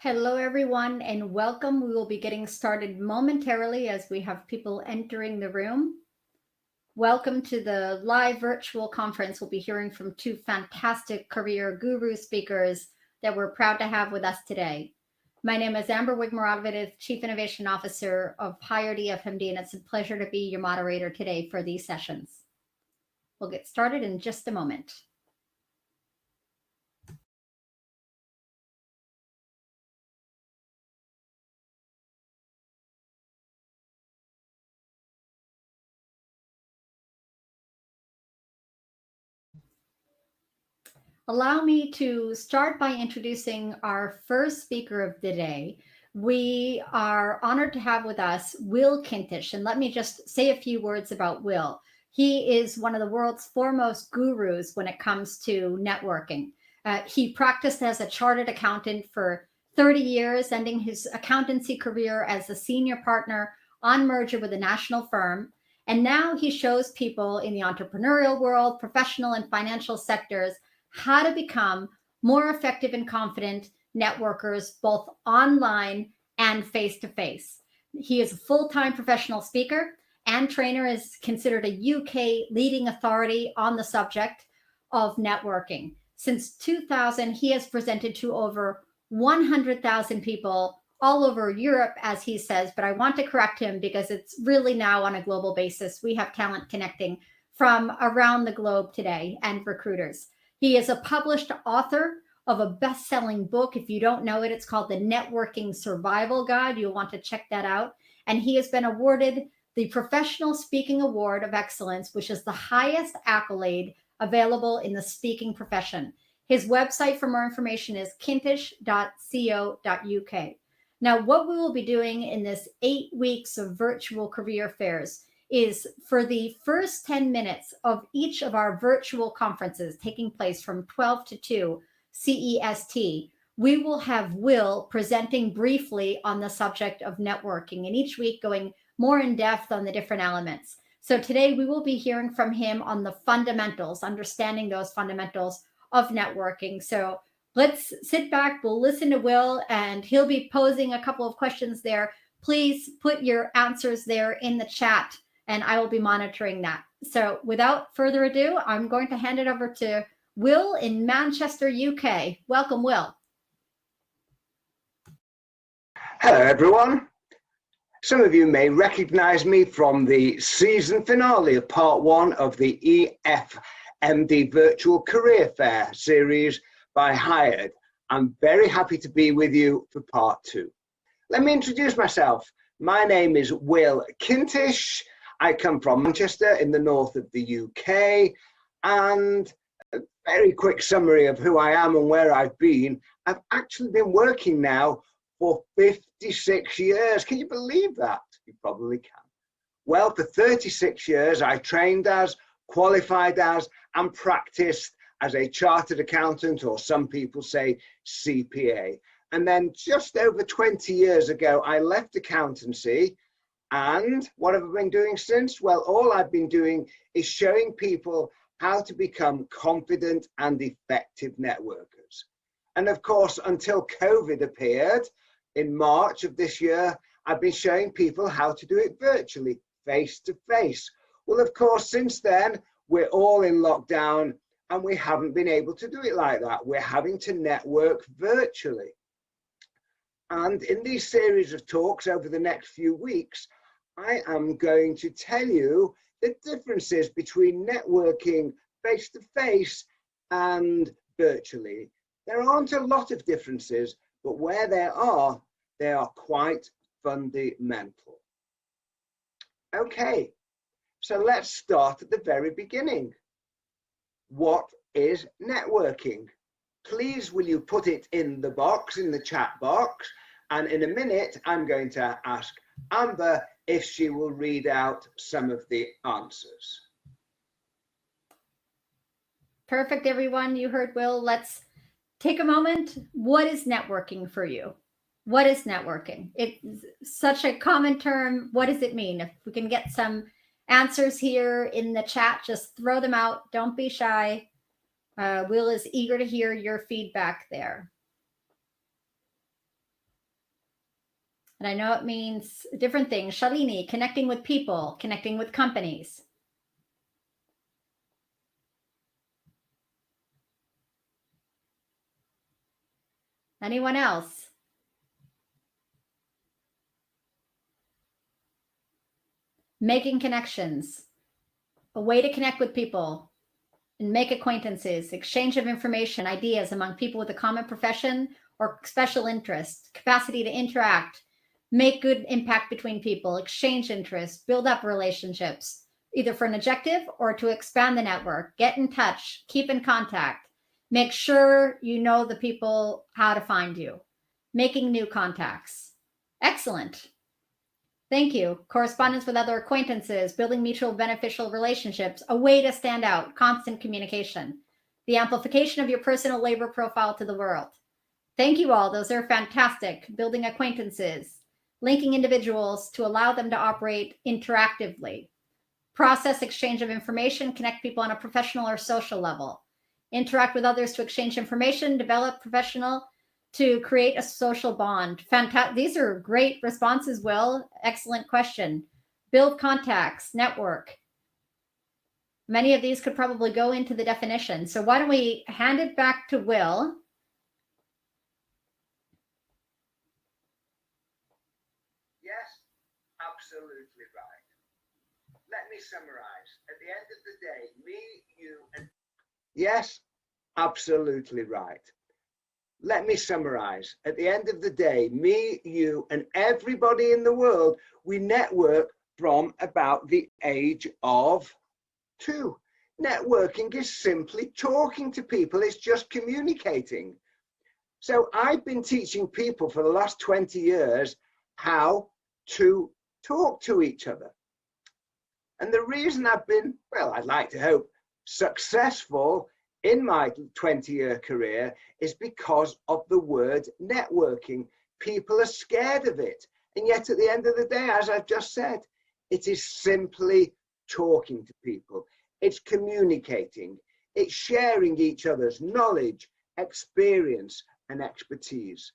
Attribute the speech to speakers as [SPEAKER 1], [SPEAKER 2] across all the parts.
[SPEAKER 1] Hello, everyone, and welcome. We will be getting started momentarily as we have people entering the room. Welcome to the live virtual conference. We'll be hearing from two fantastic career guru speakers that we're proud to have with us today. My name is Amber Wigmaradovic, Chief Innovation Officer of Hired EFMD, and it's a pleasure to be your moderator today for these sessions. We'll get started in just a moment. Allow me to start by introducing our first speaker of the day. We are honored to have with us Will Kintish, and let me just say a few words about Will. He is one of the world's foremost gurus when it comes to networking. He practiced as a chartered accountant for 30 years, ending his accountancy career as a senior partner on merger with a national firm. And now he shows people in the entrepreneurial world, professional and financial sectors, how to become more effective and confident networkers, both online and face-to-face. He is a full-time professional speaker and trainer, is considered a UK leading authority on the subject of networking. Since 2000, he has presented to over 100,000 people all over Europe, as he says, but I want to correct him because it's really now on a global basis. We have talent connecting from around the globe today and recruiters. He is a published author of a best-selling book. If you don't know it, it's called The Networking Survival Guide. You'll want to check that out. And he has been awarded the Professional Speaking Award of Excellence, which is the highest accolade available in the speaking profession. His website for more information is kintish.co.uk. Now, what we will be doing in this 8 weeks of virtual career fairs is for the first 10 minutes of each of our virtual conferences taking place from 12 to 2 CEST, we will have Will presenting briefly on the subject of networking, and each week going more in depth on the different elements. So today we will be hearing from him on the fundamentals, understanding those fundamentals of networking. So let's sit back, we'll listen to Will, and he'll be posing a couple of questions there. Please put your answers there in the chat, and I will be monitoring that. So without further ado, I'm going to hand it over to Will in Manchester, UK. Welcome, Will.
[SPEAKER 2] Hello, everyone. Some of you may recognize me from the season finale of part 1 of the EFMD Virtual Career Fair series by Hired. I'm very happy to be with you for part 2. Let me introduce myself. My name is Will Kintish. I come from Manchester in the north of the UK, and a very quick summary of who I am and where I've been. I've actually been working now for 56 years. Can you believe that? You probably can. Well, for 36 years, I trained as, qualified as, and practiced as a chartered accountant, or some people say CPA. And then just over 20 years ago, I left accountancy. And what have I been doing since? Well, all I've been doing is showing people how to become confident and effective networkers. And of course, until COVID appeared in March of this year, I've been showing people how to do it virtually, face to face. Well, of course, since then, we're all in lockdown and we haven't been able to do it like that. We're having to network virtually. And in these series of talks over the next few weeks, I am going to tell you the differences between networking face-to-face and virtually. There aren't a lot of differences, but where there are, they are quite fundamental. Okay, so let's start at the very beginning. What is networking? Please, will you put it in the box, in the chat box? And in a minute, I'm going to ask Amber if she will read out some of the answers.
[SPEAKER 1] Perfect, everyone. You heard Will. Let's take a moment. What is networking for you? What is networking? It's such a common term. What does it mean? If we can get some answers here in the chat, just throw them out. Don't be shy. Will is eager to hear your feedback there. And I know it means different things. Shalini, connecting with people, connecting with companies. Anyone else? Making connections, a way to connect with people and make acquaintances, exchange of information, ideas among people with a common profession or special interest, capacity to interact, make good impact between people, exchange interests, build up relationships, either for an objective or to expand the network, get in touch, keep in contact, make sure you know the people how to find you, making new contacts. Excellent. Thank you. Correspondence with other acquaintances, building mutual beneficial relationships, a way to stand out, constant communication, the amplification of your personal labor profile to the world. Thank you all. Those are fantastic. Building acquaintances, linking individuals to allow them to operate interactively, process exchange of information, connect people on a professional or social level, interact with others to exchange information, develop professional to create a social bond. Fantastic. These are great responses, Will. Excellent question. Build contacts, network. Many of these could probably go into the definition. So why don't we hand it back to Will?
[SPEAKER 2] Yes, absolutely right. Let me summarize. At the end of the day, me, you, and... Yes, absolutely right. Let me summarize. At the end of the day, me, you, and everybody in the world, we network from about the age of 2. Networking is simply talking to people. It's just communicating. So I've been teaching people for the last 20 years how to talk to each other. And the reason I've been, well, I'd like to hope, successful in my 20-year career is because of the word networking. People are scared of it. And yet at the end of the day, as I've just said, it is simply talking to people. It's communicating. It's sharing each other's knowledge, experience, and expertise.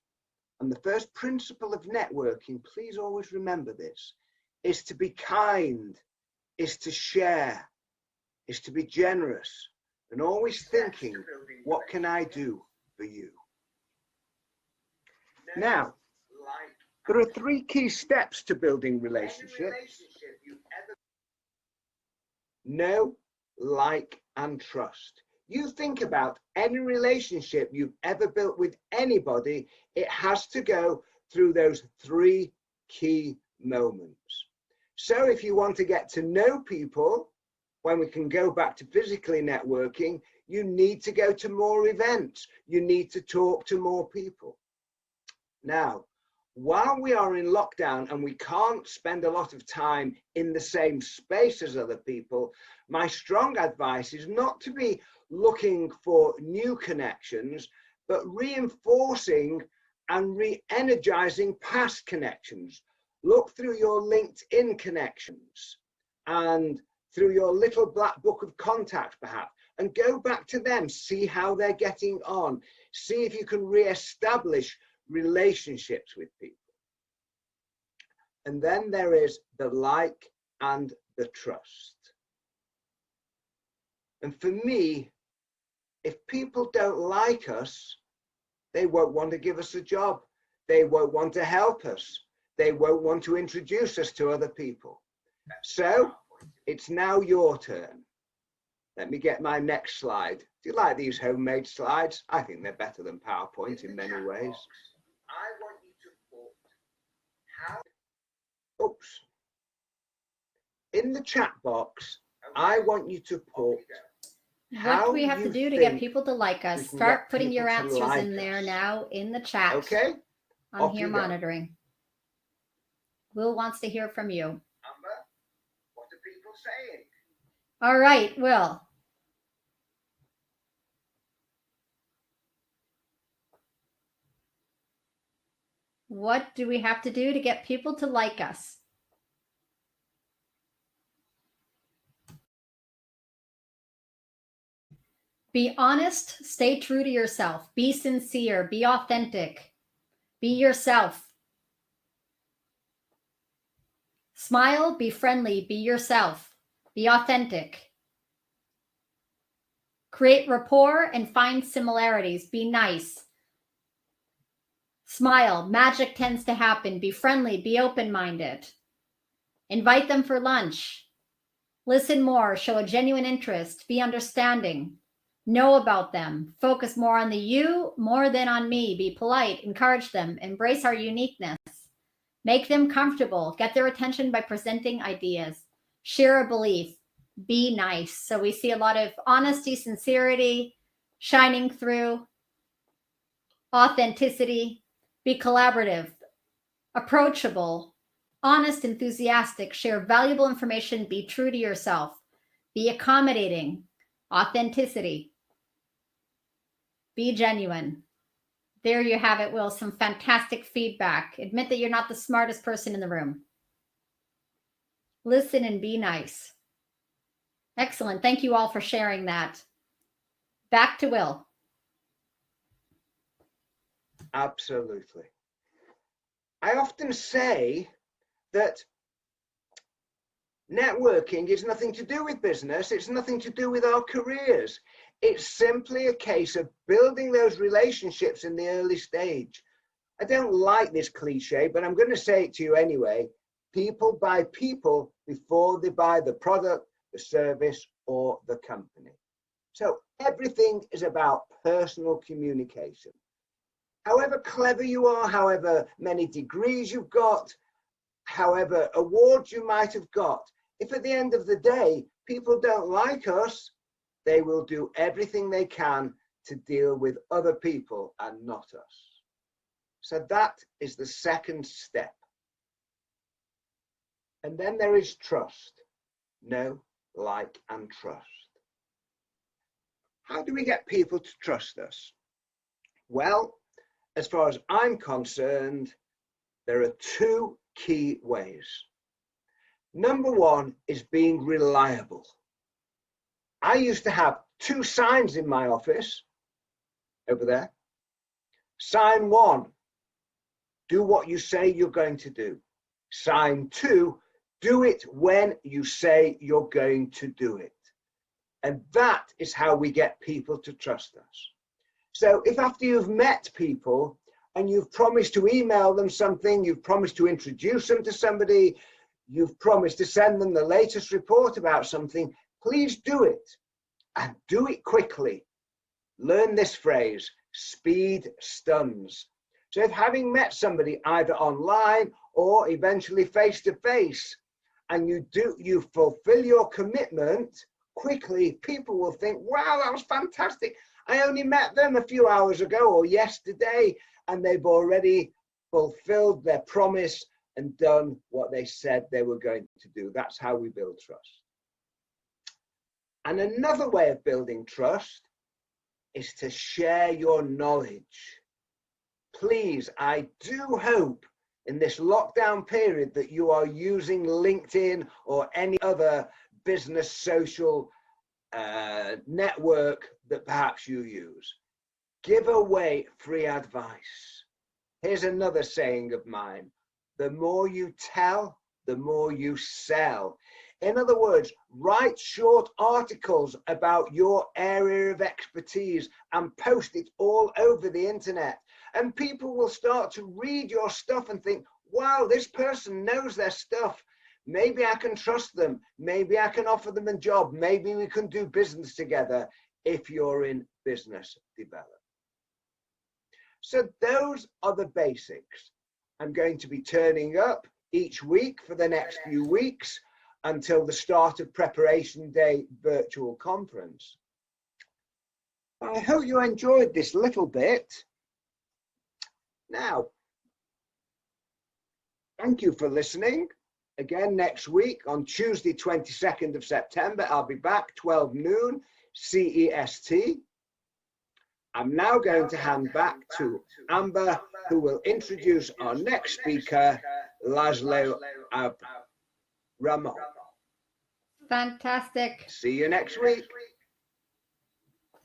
[SPEAKER 2] And the first principle of networking, please always remember this, is to be kind, is to share, is to be generous, and always thinking, what can I do for you? Now, there are 3 key steps to building relationships. Know, like, and trust. You think about any relationship you've ever built with anybody, it has to go through those 3 key moments. So if you want to get to know people, when we can go back to physically networking, you need to go to more events. You need to talk to more people. Now, while we are in lockdown and we can't spend a lot of time in the same space as other people, my strong advice is not to be looking for new connections, but reinforcing and re-energizing past connections. Look through your LinkedIn connections and through your little black book of contacts perhaps, and go back to them, see how they're getting on, see if you can re-establish relationships with people. And then there is the like and the trust. And for me, if people don't like us, they won't want to give us a job. They won't want to help us. They won't want to introduce us to other people. So it's now your turn. Let me get my next slide. Do you like these homemade slides? I think they're better than PowerPoint in many ways. I want you to put how... Oops. In the chat box, I want you to put
[SPEAKER 1] what do we have to do to get people to like us? Start putting your answers in there now in the chat.
[SPEAKER 2] Okay.
[SPEAKER 1] I'm here monitoring. Will wants to hear from you.
[SPEAKER 2] Amber, what are people saying?
[SPEAKER 1] All right, Will. What do we have to do to get people to like us? Be honest, stay true to yourself, be sincere, be authentic, be yourself. Smile, be friendly, be yourself, be authentic. Create rapport and find similarities, be nice. Smile, magic tends to happen, be friendly, be open-minded. Invite them for lunch. Listen more, show a genuine interest, be understanding. Know about them, focus more on the you more than on me, be polite, encourage them, embrace our uniqueness. Make them comfortable, get their attention by presenting ideas, share a belief, be nice. So we see a lot of honesty, sincerity shining through, authenticity, be collaborative, approachable, honest, enthusiastic, share valuable information, be true to yourself, be accommodating, authenticity, be genuine. There you have it, Will. Some fantastic feedback. Admit that you're not the smartest person in the room. Listen and be nice. Excellent. Thank you all for sharing that. Back to Will.
[SPEAKER 2] Absolutely. I often say that networking is nothing to do with business. It's nothing to do with our careers. It's simply a case of building those relationships in the early stage. I don't like this cliche, but I'm going to say it to you anyway. People buy people before they buy the product, the service, or the company. So everything is about personal communication. However clever you are, however many degrees you've got, however awards you might have got, if at the end of the day people don't like us, they will do everything they can to deal with other people and not us. So that is the second step. And then there is trust. Know, like, and trust. How do we get people to trust us? Well, as far as I'm concerned, there are two key ways. Number one is being reliable. I used to have two signs in my office over there. Sign one, do what you say you're going to do. Sign two, do it when you say you're going to do it. And that is how we get people to trust us. So if after you've met people and you've promised to email them something, you've promised to introduce them to somebody, you've promised to send them the latest report about something, please do it, and do it quickly. Learn this phrase, speed stuns. So if having met somebody either online or eventually face to face, and you fulfill your commitment quickly, people will think, wow, that was fantastic. I only met them a few hours ago or yesterday, and they've already fulfilled their promise and done what they said they were going to do. That's how we build trust. And another way of building trust is to share your knowledge. Please, I do hope in this lockdown period that you are using LinkedIn or any other business social network that perhaps you use. Give away free advice. Here's another saying of mine. The more you tell, the more you sell. In other words, write short articles about your area of expertise and post it all over the internet. And people will start to read your stuff and think, wow, this person knows their stuff. Maybe I can trust them. Maybe I can offer them a job. Maybe we can do business together if you're in business development. So those are the basics. I'm going to be turning up each week for the next few weeks until the start of Preparation Day virtual conference. I hope you enjoyed this little bit. Now, thank you for listening. Again, next week on Tuesday, 22nd of September, I'll be back 12 noon CEST. I'm now going to hand back to Amber, who will introduce our next speaker, Laszlo Avramov.
[SPEAKER 1] Fantastic.
[SPEAKER 2] See you next week.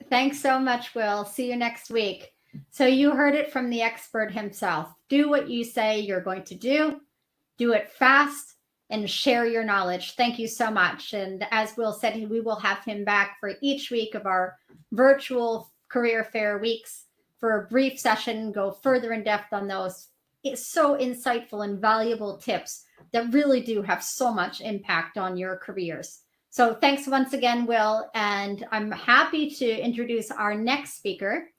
[SPEAKER 1] Thanks so much, Will. See you next week. So you heard it from the expert himself. Do what you say you're going to do. Do it fast. and share your knowledge. Thank you so much. And as Will said, we will have him back for each week of our virtual career fair weeks for a brief session, go further in depth on those. It's so insightful and valuable tips that really do have so much impact on your careers. So thanks once again, Will. And I'm happy to introduce our next speaker.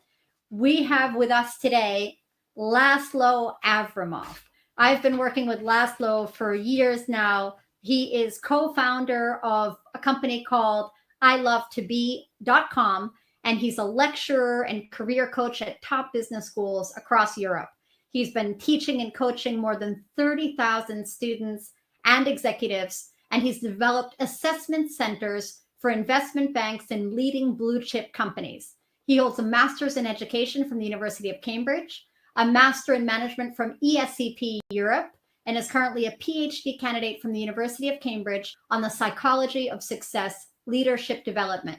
[SPEAKER 1] We have with us today, Laszlo Avramov. I've been working with Laszlo for years now. He is co-founder of a company called ilovetobe.com, and he's a lecturer and career coach at top business schools across Europe. He's been teaching and coaching more than 30,000 students and executives, and he's developed assessment centers for investment banks and leading blue chip companies. He holds a master's in education from the University of Cambridge, a master in management from ESCP Europe, and is currently a PhD candidate from the University of Cambridge on the psychology of success leadership development.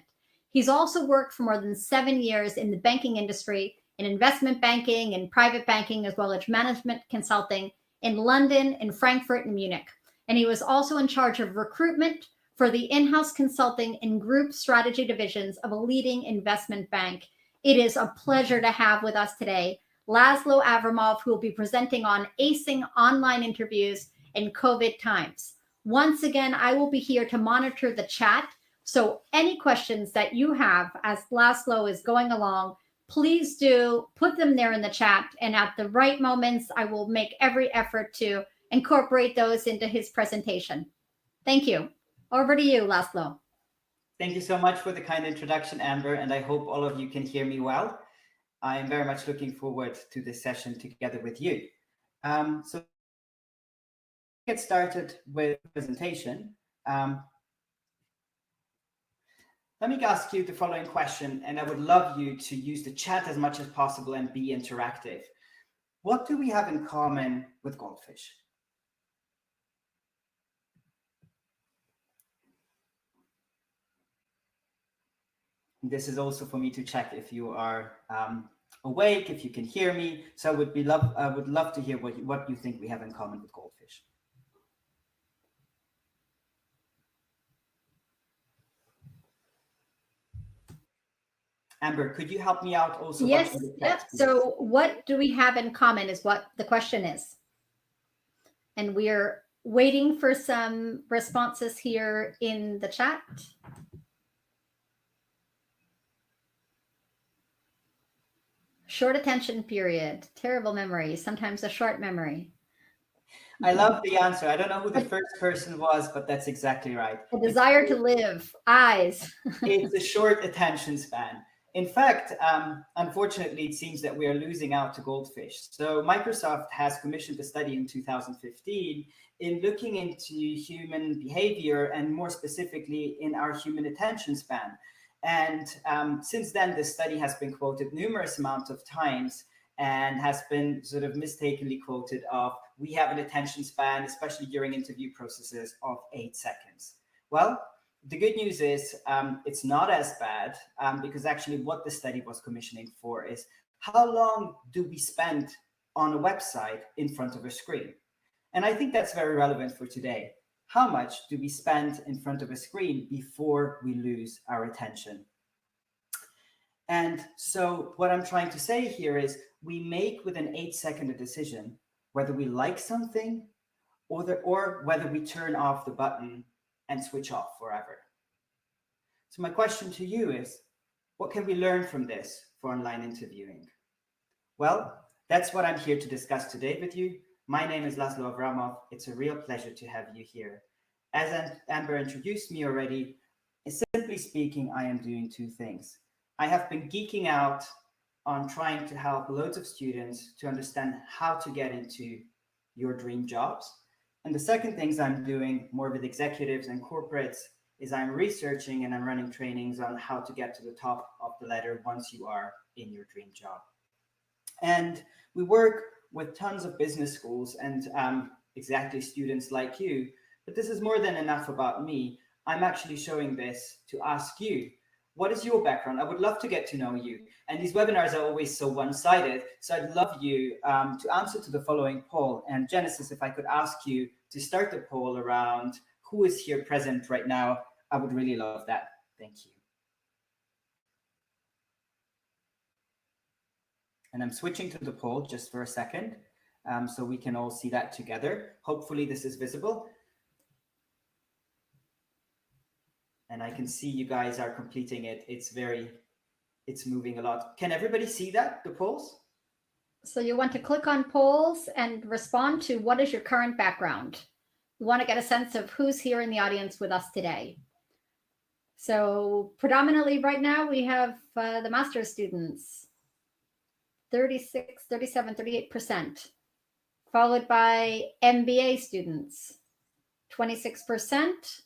[SPEAKER 1] He's also worked for more than 7 years in the banking industry, in investment banking and private banking, as well as management consulting in London, in Frankfurt, and Munich. And he was also in charge of recruitment for the in-house consulting and group strategy divisions of a leading investment bank. It is a pleasure to have with us today Laszlo Avramov, who will be presenting on acing online interviews in COVID times. Once again, I will be here to monitor the chat. So any questions that you have as Laszlo is going along, please do put them there in the chat. And at the right moments, I will make every effort to incorporate those into his presentation. Thank you. Over to you, Laszlo.
[SPEAKER 3] Thank you so much for the kind introduction, Amber, and I hope all of you can hear me well. I am very much looking forward to this session together with you. So get started with the presentation. Let me ask you the following question, and I would love you to use the chat as much as possible and be interactive. What do we have in common with goldfish? This is also for me to check if you are awake, if you can hear me. So I would love to hear what you think we have in common with goldfish. Amber, could you help me out also?
[SPEAKER 1] Yes. Yep. So what do we have in common is what the question is. And we're waiting for some responses here in the chat. Short attention period, terrible memory, sometimes a short memory.
[SPEAKER 3] I love the answer. I don't know who the first person was, but that's exactly right.
[SPEAKER 1] A desire to live, eyes.
[SPEAKER 3] It's a short attention span. In fact, unfortunately, it seems that we are losing out to goldfish. So Microsoft has commissioned a study in 2015 in looking into human behavior and more specifically in our human attention span. And since then, this study has been quoted numerous amounts of times and has been sort of mistakenly quoted of, we have an attention span, especially during interview processes, of 8 seconds. Well, the good news is it's not as bad because actually what the study was commissioning for is how long do we spend on a website in front of a screen? And I think that's very relevant for today. How much do we spend in front of a screen before we lose our attention? And so what I'm trying to say here is we make with an 8-second a decision whether we like something or whether we turn off the button and switch off forever. So my question to you is, what can we learn from this for online interviewing? Well, that's what I'm here to discuss today with you. My name is Laszlo Avramov. It's a real pleasure to have you here. As Amber introduced me already, simply speaking, I am doing 2 things. I have been geeking out on trying to help loads of students to understand how to get into your dream jobs. And the second things I'm doing more with executives and corporates is I'm researching and I'm running trainings on how to get to the top of the ladder once you are in your dream job. And we work with tons of business schools and exactly students like you, but this is more than enough about me. I'm actually showing this to ask you, what is your background? I would love to get to know you. And these webinars are always so one-sided. So I'd love you to answer to the following poll. And Genesis, if I could ask you to start the poll around who is here present right now, I would really love that. Thank you. And I'm switching to the poll just for a second, so we can all see that together. Hopefully this is visible. And I can see you guys are completing it. It's moving a lot. Can everybody see that, the polls?
[SPEAKER 1] So you want to click on polls and respond to what is your current background. We want to get a sense of who's here in the audience with us today. So predominantly right now we have the master's students, 36, 37, 38%, followed by MBA students, 26%,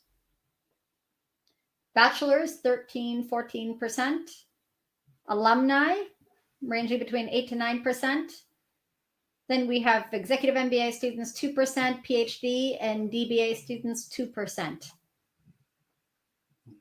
[SPEAKER 1] bachelor's, 13, 14%, alumni, ranging between 8 to 9%. Then we have executive MBA students, 2%, PhD and DBA students, 2%.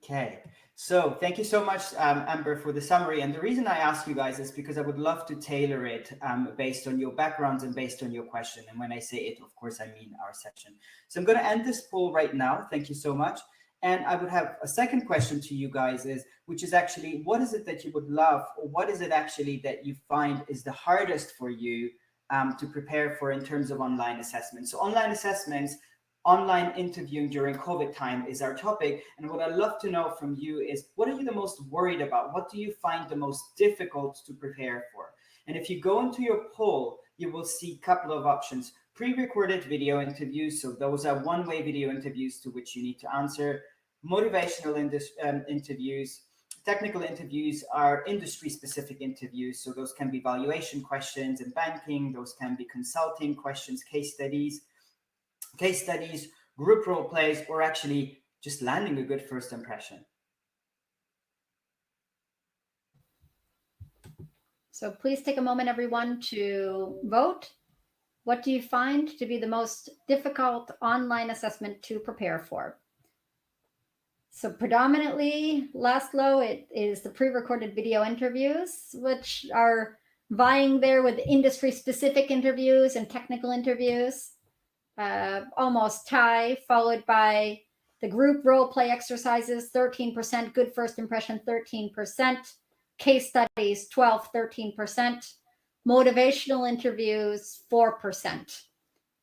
[SPEAKER 3] Okay, so thank you so much, Amber, for the summary. And the reason I ask you guys is because I would love to tailor it based on your backgrounds and based on your question. And when I say it, of course, I mean our session. So I'm going to end this poll right now. Thank you so much. And I would have a second question to you guys, which is actually, what is it that you would love, or what is it actually that you find is the hardest for you to prepare for in terms of online assessments? So online assessments, online interviewing during COVID time is our topic. And what I'd love to know from you is, what are you the most worried about? What do you find the most difficult to prepare for? And if you go into your poll, you will see a couple of options. Pre-recorded video interviews, so those are one-way video interviews to which you need to answer. Motivational interviews. Technical interviews are industry-specific interviews, so those can be valuation questions in banking, those can be consulting questions, case studies, group role plays, or actually just landing a good first impression.
[SPEAKER 1] So please take a moment, everyone, to vote. What do you find to be the most difficult online assessment to prepare for? So predominantly, Laszlo, it is the pre-recorded video interviews, which are vying there with industry-specific interviews and technical interviews. Almost tie, followed by the group role play exercises, 13%, good first impression, 13%, case studies, 12, 13%, motivational interviews, 4%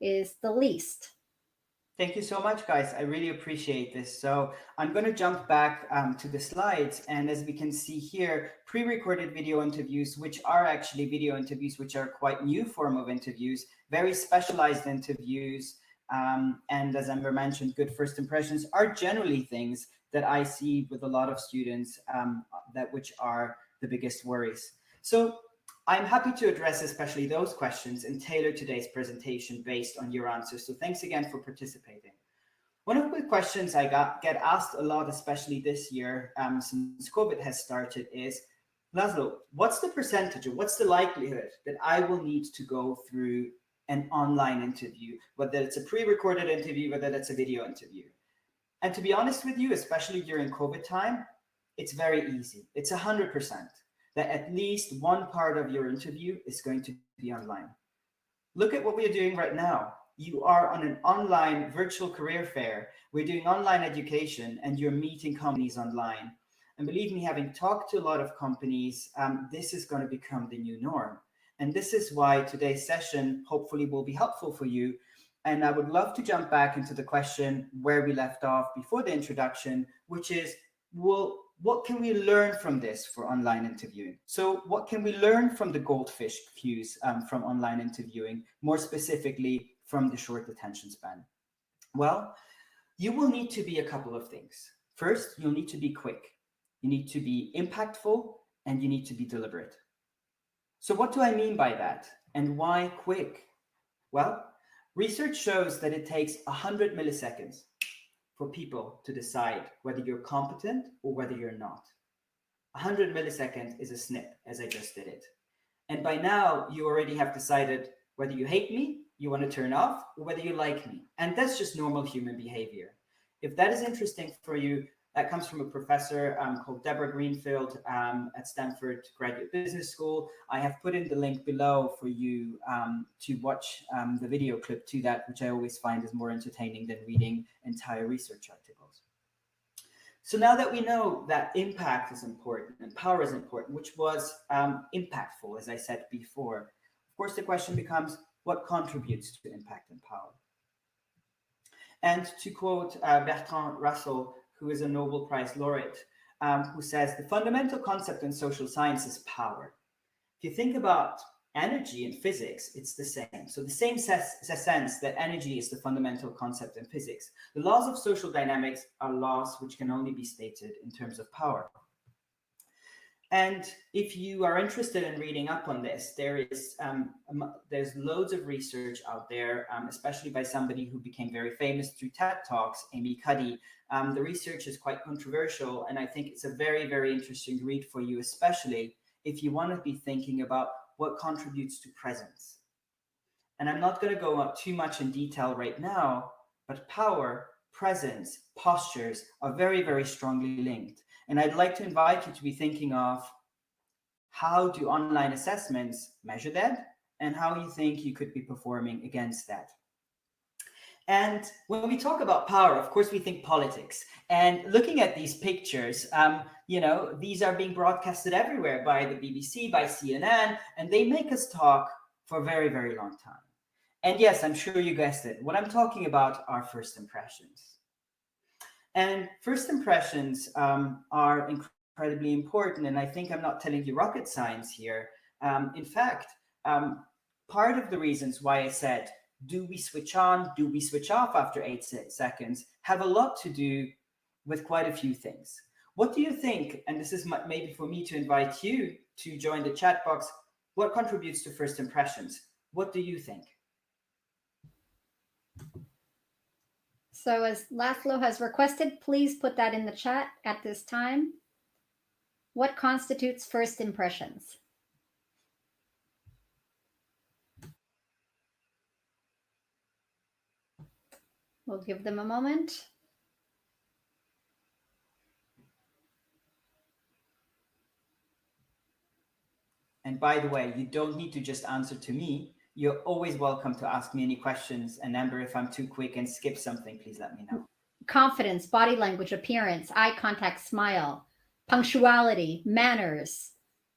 [SPEAKER 1] is the least.
[SPEAKER 3] Thank you so much, guys. I really appreciate this. So I'm going to jump back to the slides. And as we can see here, pre-recorded video interviews, which are actually video interviews, which are quite new form of interviews, very specialized interviews. And as Amber mentioned, good first impressions are generally things that I see with a lot of students which are the biggest worries. So I'm happy to address especially those questions and tailor today's presentation based on your answers. So thanks again for participating. One of the questions I get asked a lot, especially this year, since COVID has started, is, Laszlo, what's the percentage or what's the likelihood that I will need to go through an online interview, whether it's a pre-recorded interview, whether that's a video interview? And to be honest with you, especially during COVID time, it's very easy. It's 100%. That at least one part of your interview is going to be online. Look at what we are doing right now. You are on an online virtual career fair. We're doing online education and you're meeting companies online. And believe me, having talked to a lot of companies, this is going to become the new norm. And this is why today's session hopefully will be helpful for you. And I would love to jump back into the question where we left off before the introduction, which is, well, what can we learn from this for online interviewing? So what can we learn from the goldfish cues from online interviewing, more specifically from the short attention span? Well, you will need to be a couple of things. First, you'll need to be quick. You need to be impactful and you need to be deliberate. So what do I mean by that? And why quick? Well, research shows that it takes 100 milliseconds for people to decide whether you're competent or whether you're not. 100 milliseconds is a snip, as I just did it. And by now, you already have decided whether you hate me, you want to turn off, or whether you like me. And that's just normal human behavior. If that is interesting for you, That comes from a professor called Deborah Greenfield at Stanford Graduate Business School. I have put in the link below for you to watch the video clip to that, which I always find is more entertaining than reading entire research articles. So now that we know that impact is important and power is important, which was impactful, as I said before, of course, the question becomes, what contributes to impact and power? And to quote Bertrand Russell, who is a Nobel Prize laureate, who says, the fundamental concept in social science is power. If you think about energy in physics, it's the same. So the same sense that energy is the fundamental concept in physics. The laws of social dynamics are laws which can only be stated in terms of power. And if you are interested in reading up on this, there's loads of research out there, especially by somebody who became very famous through TED Talks, Amy Cuddy. The research is quite controversial, and I think it's a very, very interesting read for you, especially if you want to be thinking about what contributes to presence. And I'm not going to go up too much in detail right now, but power, presence, postures are very, very strongly linked. And I'd like to invite you to be thinking of how do online assessments measure that and how you think you could be performing against that. And when we talk about power, of course, we think politics. And looking at these pictures, these are being broadcasted everywhere by the BBC, by CNN, and they make us talk for a very, very long time. And yes, I'm sure you guessed it. What I'm talking about are first impressions. And first impressions are incredibly important. And I think I'm not telling you rocket science here. In fact, part of the reasons why I said, do we switch on, do we switch off after 8 seconds, have a lot to do with quite a few things. What do you think? And this is maybe for me to invite you to join the chat box. What contributes to first impressions? What do you think?
[SPEAKER 1] So as Laszlo has requested, please put that in the chat at this time. What constitutes first impressions? We'll give them a moment.
[SPEAKER 3] And by the way, you don't need to just answer to me. You're always welcome to ask me any questions. And Amber, if I'm too quick and skip something, please let me know.
[SPEAKER 1] Confidence, body language, appearance, eye contact, smile, punctuality, manners,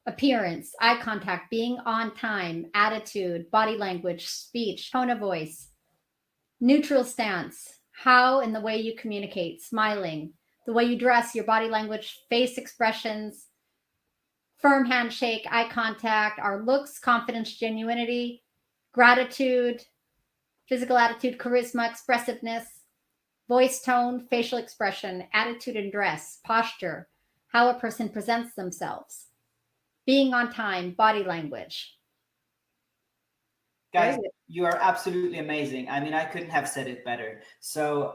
[SPEAKER 1] appearance, eye contact, being on time, attitude, body language, speech, tone of voice, neutral stance, how and the way you communicate, smiling, the way you dress, your body language, face expressions, firm handshake, eye contact, our looks, confidence, genuinity, gratitude, physical attitude, charisma, expressiveness, voice tone, facial expression, attitude and dress, posture, how a person presents themselves, being on time, body language.
[SPEAKER 3] Guys, you are absolutely amazing. I mean, I couldn't have said it better. So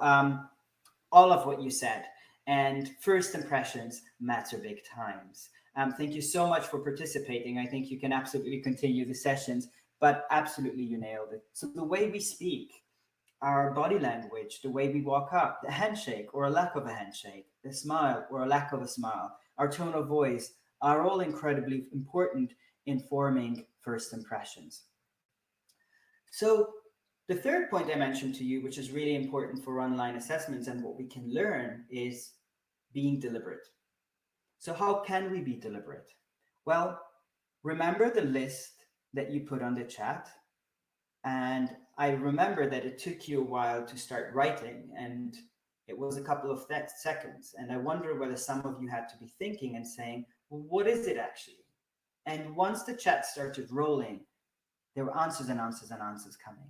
[SPEAKER 3] all of what you said and first impressions matter big times. Thank you so much for participating. I think you can absolutely continue the sessions, but absolutely you nailed it. So the way we speak, our body language, the way we walk up, the handshake or a lack of a handshake, the smile or a lack of a smile, our tone of voice are all incredibly important in forming first impressions. So the third point I mentioned to you, which is really important for online assessments and what we can learn, is being deliberate. So how can we be deliberate? Well, remember the list that you put on the chat. And I remember that it took you a while to start writing, and it was a couple of seconds. And I wonder whether some of you had to be thinking and saying, well, what is it actually? And once the chat started rolling, there were answers and answers and answers coming.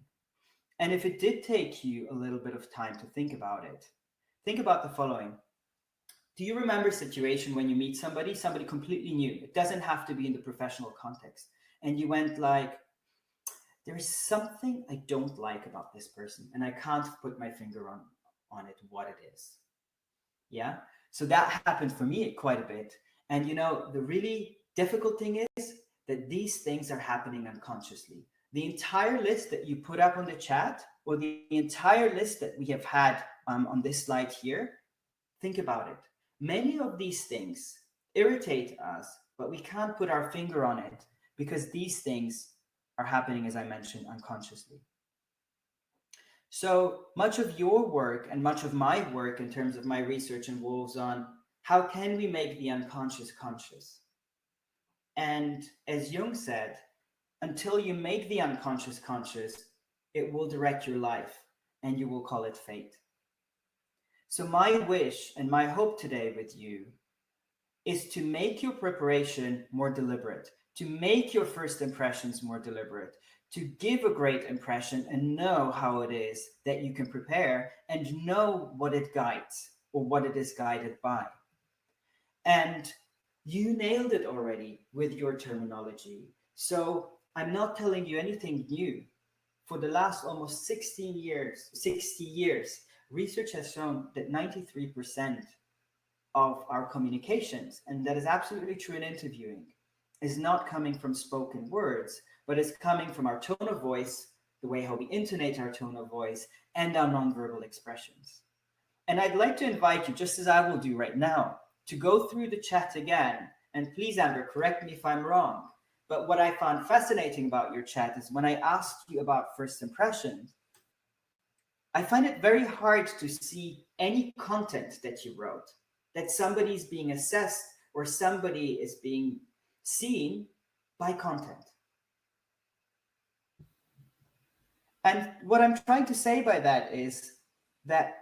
[SPEAKER 3] And if it did take you a little bit of time to think about it, think about the following. Do you remember a situation when you meet somebody completely new? It doesn't have to be in the professional context. And you went like, there is something I don't like about this person, and I can't put my finger on it, what it is. Yeah. So that happened for me quite a bit. And the really difficult thing is that these things are happening unconsciously. The entire list that you put up on the chat, or the entire list that we have had on this slide here, think about it. Many of these things irritate us, but we can't put our finger on it because these things are happening, as I mentioned, unconsciously. So much of your work and much of my work in terms of my research involves on how can we make the unconscious conscious? And as Jung said, until you make the unconscious conscious, it will direct your life and you will call it fate. So my wish and my hope today with you is to make your preparation more deliberate, to make your first impressions more deliberate, to give a great impression and know how it is that you can prepare and know what it guides or what it is guided by. And you nailed it already with your terminology. So I'm not telling you anything new. For the last almost 60 years, research has shown that 93% of our communications, and that is absolutely true in interviewing, is not coming from spoken words, but is coming from our tone of voice, the way how we intonate our tone of voice, and our nonverbal expressions. And I'd like to invite you, just as I will do right now, to go through the chat again. And please, Amber, correct me if I'm wrong. But what I found fascinating about your chat is when I asked you about first impressions, I find it very hard to see any content that you wrote, that somebody's being assessed or somebody is being seen by content. And what I'm trying to say by that is that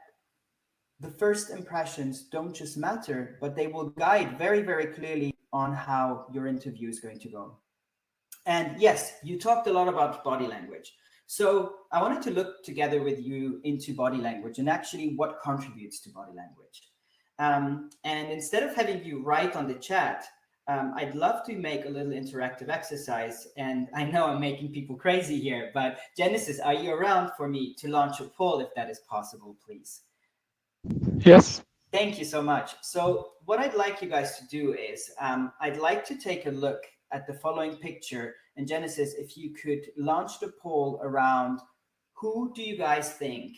[SPEAKER 3] the first impressions don't just matter, but they will guide very, very clearly on how your interview is going to go. And yes, you talked a lot about body language. So I wanted to look together with you into body language and actually what contributes to body language. And instead of having you write on the chat, I'd love to make a little interactive exercise. And I know I'm making people crazy here, but Genesis, are you around for me to launch a poll if that is possible, please?
[SPEAKER 4] Yes.
[SPEAKER 3] Thank you so much. So what I'd like you guys to do is I'd like to take a look at the following picture. And Genesis, if you could launch the poll around who do you guys think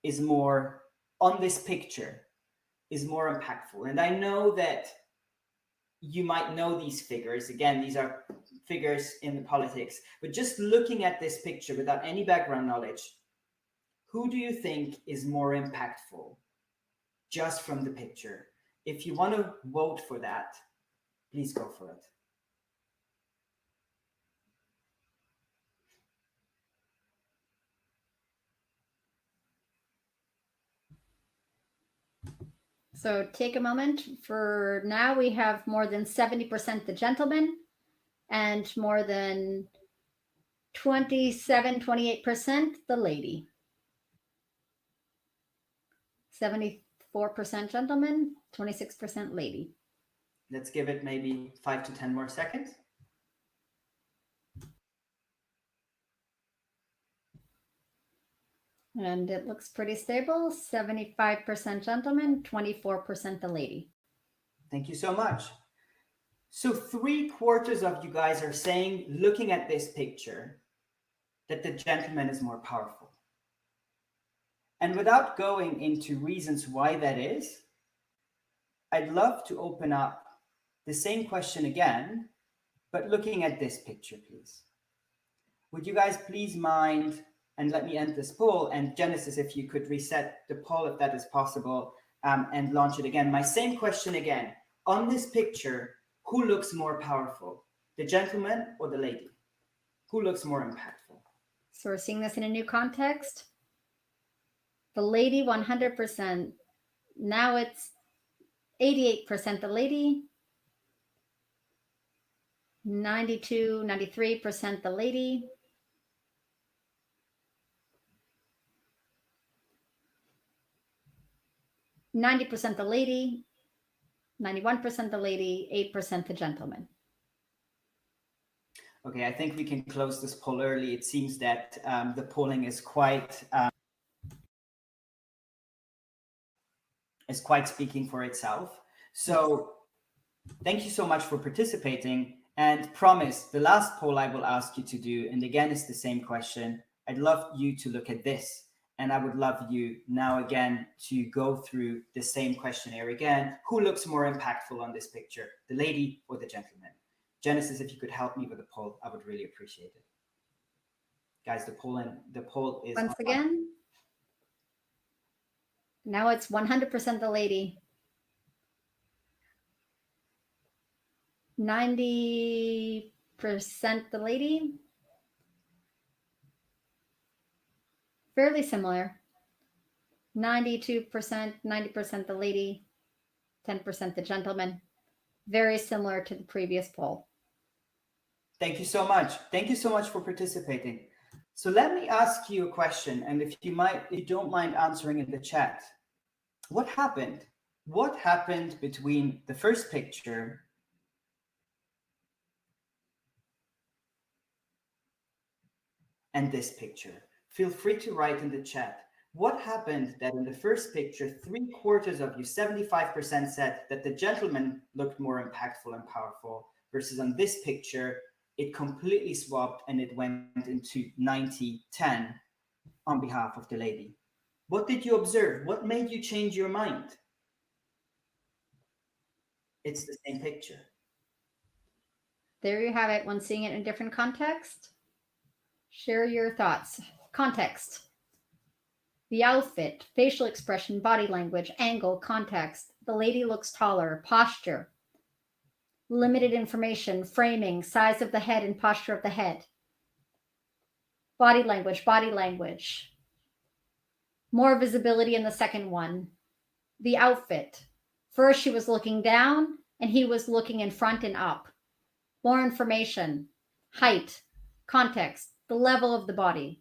[SPEAKER 3] is more on this picture, is more impactful? And I know that you might know these figures. Again, these are figures in the politics, but just looking at this picture without any background knowledge, who do you think is more impactful just from the picture? If you want to vote for that, please go for it.
[SPEAKER 1] So take a moment. For now, we have more than 70% the gentleman and more than 28% the lady. 74% gentleman, 26% lady.
[SPEAKER 3] Let's give it maybe 5 to 10 more seconds.
[SPEAKER 1] And it looks pretty stable. 75% gentleman, 24% the lady.
[SPEAKER 3] Thank you so much. So 3/4 of you guys are saying, looking at this picture, that the gentleman is more powerful. And without going into reasons why that is, I'd love to open up the same question again, but looking at this picture, please. Would you guys please mind, and let me end this poll, and Genesis, if you could reset the poll if that is possible, and launch it again. My same question again. On this picture, who looks more powerful, the gentleman or the lady? Who looks more impactful?
[SPEAKER 1] So we're seeing this in a new context. The lady, 100%. Now it's 88% the lady, 93% the lady. %90 the lady, 91% the lady, 8% the gentleman.
[SPEAKER 3] Okay, I think we can close this poll early. It seems that the polling is quite speaking for itself. So thank you so much for participating, and promise the last poll I will ask you to do, and again, it's the same question. I'd love you to look at this And I would love you now again to go through the same questionnaire again. Who looks more impactful on this picture, the lady or the gentleman? Genesis, if you could help me with the poll, I would really appreciate it. Guys, the poll is
[SPEAKER 1] once
[SPEAKER 3] online.
[SPEAKER 1] again. Now it's 100% the lady. 90% the lady. Fairly similar. 92%, 90% the lady, 10% the gentleman. Very similar to the previous poll.
[SPEAKER 3] Thank you so much. Thank you so much for participating. So let me ask you a question, and if you don't mind answering in the chat, what happened? What happened between the first picture and this picture? Feel free to write in the chat. What happened that in the first picture, 3/4 of you, 75% said that the gentleman looked more impactful and powerful, versus on this picture, it completely swapped and it went into 90-10 on behalf of the lady. What did you observe? What made you change your mind? It's the same picture.
[SPEAKER 1] There you have it. When seeing it in a different context, share your thoughts. Context. The outfit, facial expression, body language, angle, context. The lady looks taller. Posture. Limited information, framing, size of the head and posture of the head. Body language, body language. More visibility in the second one. The outfit. First, she was looking down and he was looking in front and up. More information, height, context, the level of the body.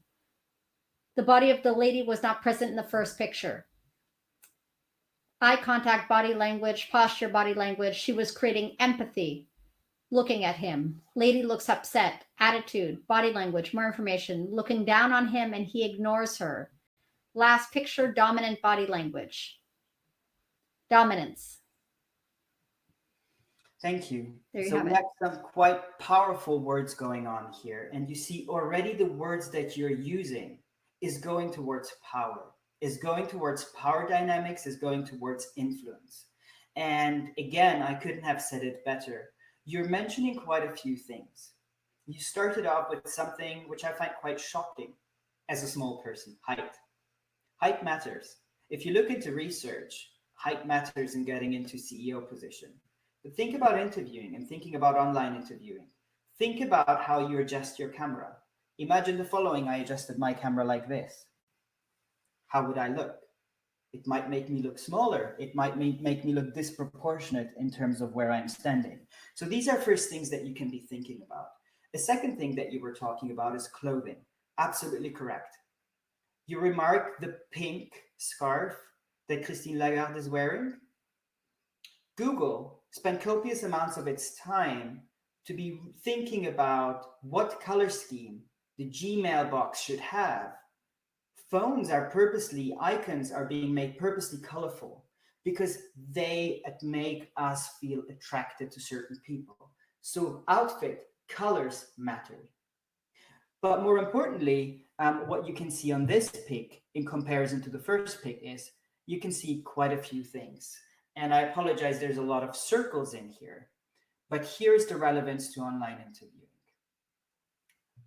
[SPEAKER 1] The body of the lady was not present in the first picture. Eye contact, body language, posture, body language. She was creating empathy, looking at him. Lady looks upset, attitude, body language, more information, looking down on him and he ignores her. Last picture, dominant body language. Dominance.
[SPEAKER 3] Thank you.
[SPEAKER 1] So
[SPEAKER 3] we have some quite powerful words going on here. And you see already the words that you're using is going towards power, is going towards power dynamics, is going towards influence. And again, I couldn't have said it better. You're mentioning quite a few things. You started off with something which I find quite shocking as a small person, height. Height matters. If you look into research, height matters in getting into CEO position. But think about interviewing and thinking about online interviewing. Think about how you adjust your camera. Imagine the following: I adjusted my camera like this. How would I look? It might make me look smaller. It might make me look disproportionate in terms of where I'm standing. So these are first things that you can be thinking about. The second thing that you were talking about is clothing. Absolutely correct. You remark the pink scarf that Christine Lagarde is wearing. Google spent copious amounts of its time to be thinking about what color scheme the Gmail box should have. Phones are icons are being made purposely colorful because they make us feel attracted to certain people. So outfit, colors matter. But more importantly, what you can see on this pic in comparison to the first pic is you can see quite a few things. And I apologize, there's a lot of circles in here, but here's the relevance to online interviewing.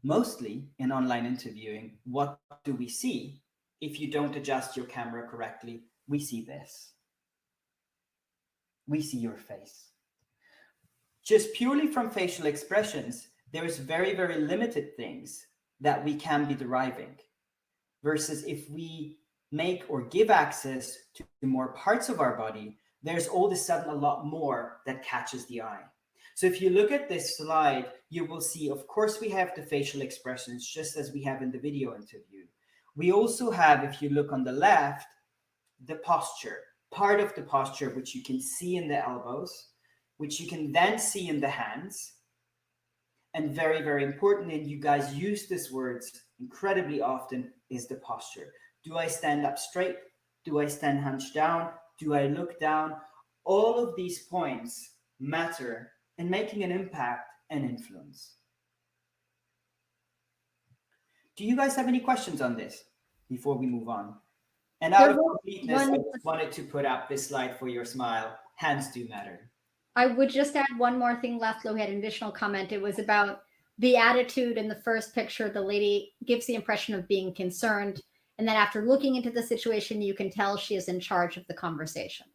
[SPEAKER 3] Mostly in online interviewing, what do we see? If you don't adjust your camera correctly, we see this. We see your face. Just purely from facial expressions, there is very, very limited things that we can be deriving. Versus if we make or give access to more parts of our body, there's all of a sudden a lot more that catches the eye. So if you look at this slide, you will see, of course, we have the facial expressions just as we have in the video interview. We also have, if you look on the left, the posture, part of the posture, which you can see in the elbows, which you can then see in the hands. And very, very important, and you guys use these words incredibly often, is the posture. Do I stand up straight? Do I stand hunched down? Do I look down? All of these points matter in making an impact and influence. Do you guys have any questions on this? before we move on. And out of
[SPEAKER 1] There was
[SPEAKER 3] completeness, I
[SPEAKER 1] one-
[SPEAKER 3] just wanted to put up this slide for your smile. Hands do matter.
[SPEAKER 1] I would just add one more thing. Laszlo had an additional comment. It was about the attitude in the first picture. The lady gives the impression of being concerned. And then after looking into the situation, you can tell she is in charge of the conversation.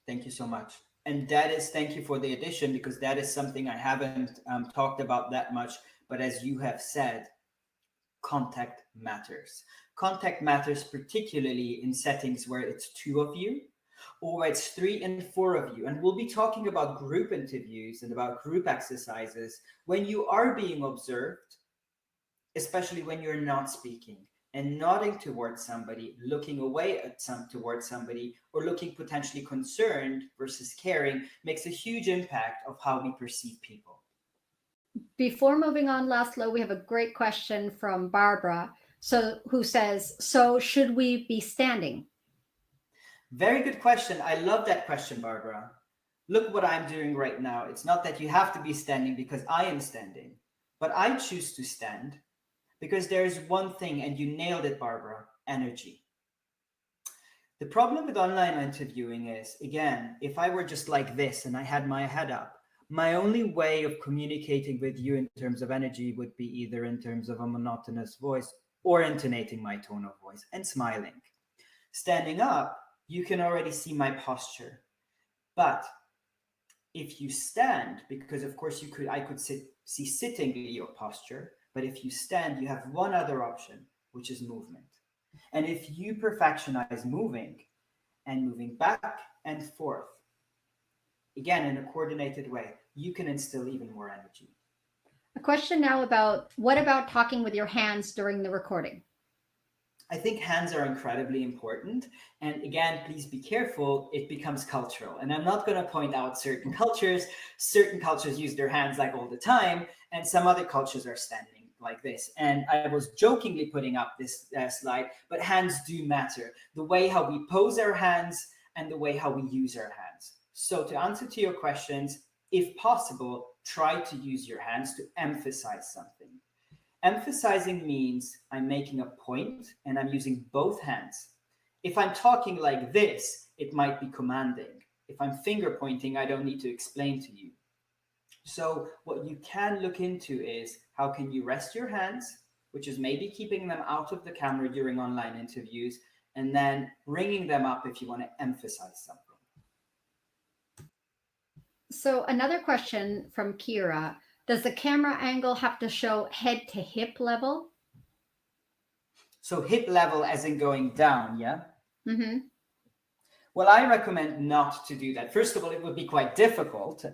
[SPEAKER 3] Thank you so much. And that is, thank you for the addition, because that is something I haven't talked about that much. But as you have said, contact matters. Contact matters particularly in settings where it's 2 of you, or where it's 3 and 4 of you. And we'll be talking about group interviews and about group exercises when you are being observed, especially when you're not speaking. And nodding towards somebody, looking away at towards somebody, or looking potentially concerned versus caring makes a huge impact of how we perceive people.
[SPEAKER 1] Before moving on, Laszlo, we have a great question from Barbara, who says, so should we be standing?
[SPEAKER 3] Very good question. I love that question, Barbara. Look what I'm doing right now. It's not that you have to be standing because I am standing, but I choose to stand because there is one thing, and you nailed it, Barbara: energy. The problem with online interviewing is, again, if I were just like this and I had my head up, my only way of communicating with you in terms of energy would be either in terms of a monotonous voice or intonating my tone of voice and smiling. Standing up, you can already see my posture. But if you stand, because of course I could see sitting your posture, but if you stand, you have one other option, which is movement. And if you perfectionize moving and moving back and forth, again, in a coordinated way, you can instill even more energy.
[SPEAKER 1] A question now about, what about talking with your hands during the recording?
[SPEAKER 3] I think hands are incredibly important. And again, please be careful, it becomes cultural. And I'm not going to point out certain cultures. Certain cultures use their hands like all the time, and some other cultures are standing like this. And I was jokingly putting up this slide, but hands do matter. The way how we pose our hands and the way how we use our hands. So to answer to your questions, if possible, try to use your hands to emphasize something. Emphasizing means I'm making a point and I'm using both hands. If I'm talking like this, it might be commanding. If I'm finger pointing, I don't need to explain to you. So what you can look into is, how can you rest your hands, which is maybe keeping them out of the camera during online interviews, and then bringing them up if you want to emphasize something.
[SPEAKER 1] So another question from Kira: does the camera angle have to show head to hip level?
[SPEAKER 3] So hip level as in going down, yeah?
[SPEAKER 1] Mm-hmm.
[SPEAKER 3] Well, I recommend not to do that. First of all, it would be quite difficult.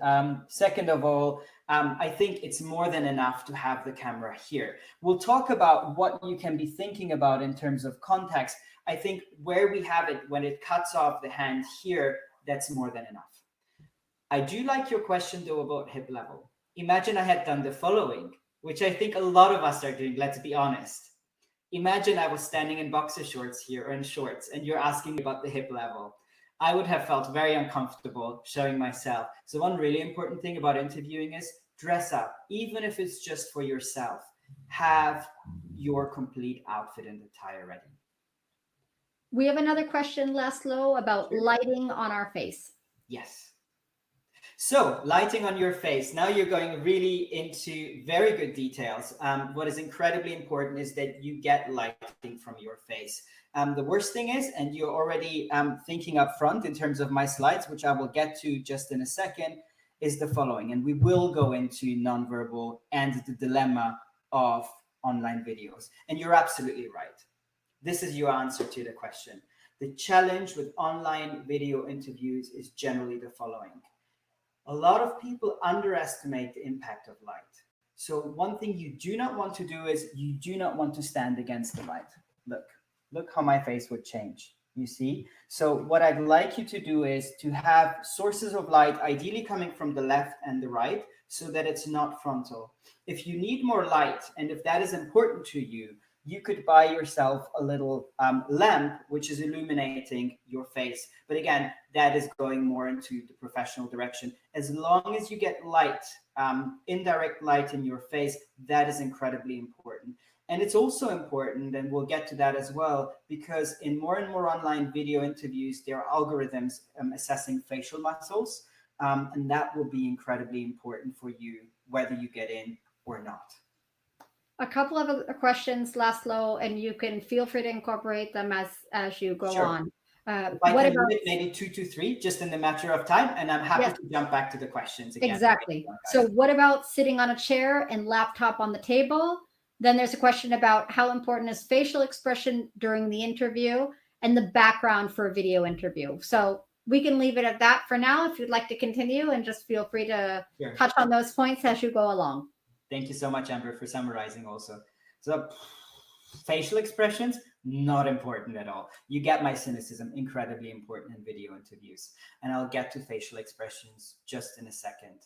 [SPEAKER 3] Second of all, I think it's more than enough to have the camera here. We'll talk about what you can be thinking about in terms of context. I think where we have it, when it cuts off the hand here, that's more than enough. I do like your question, though, about hip level. Imagine I had done the following, which I think a lot of us are doing, let's be honest. Imagine I was standing in boxer shorts here, or in shorts, and you're asking me about the hip level. I would have felt very uncomfortable showing myself. So one really important thing about interviewing is dress up, even if it's just for yourself. Have your complete outfit and attire ready.
[SPEAKER 1] We have another question, Laszlo, about lighting on our face.
[SPEAKER 3] Yes. So lighting on your face. Now you're going really into very good details. What is incredibly important is that you get lighting from your face. The worst thing is, and you're already thinking up front in terms of my slides, which I will get to just in a second, is the following. And we will go into nonverbal and the dilemma of online videos. And you're absolutely right. This is your answer to the question. The challenge with online video interviews is generally the following. A lot of people underestimate the impact of light. So one thing you do not want to do is you do not want to stand against the light. Look how my face would change, you see? So what I'd like you to do is to have sources of light, ideally coming from the left and the right, so that it's not frontal. If you need more light, and if that is important to you, you could buy yourself a little lamp, which is illuminating your face. But again, that is going more into the professional direction. As long as you get light, indirect light in your face, that is incredibly important. And it's also important, and we'll get to that as well, because in more and more online video interviews, there are algorithms assessing facial muscles, and that will be incredibly important for you, whether you get in or not.
[SPEAKER 1] A couple of other questions, Laszlo, and you can feel free to incorporate them as you go on.
[SPEAKER 3] If I can limit maybe 2 to 3, just in the matter of time, and I'm happy to jump back to the questions again.
[SPEAKER 1] Exactly. So what about sitting on a chair and laptop on the table? Then there's a question about how important is facial expression during the interview and the background for a video interview. So we can leave it at that for now if you'd like to continue, and just feel free to touch on those points as you go along.
[SPEAKER 3] Thank you so much, Amber, for summarizing also. So facial expressions, not important at all. You get my cynicism, incredibly important in video interviews. And I'll get to facial expressions just in a second.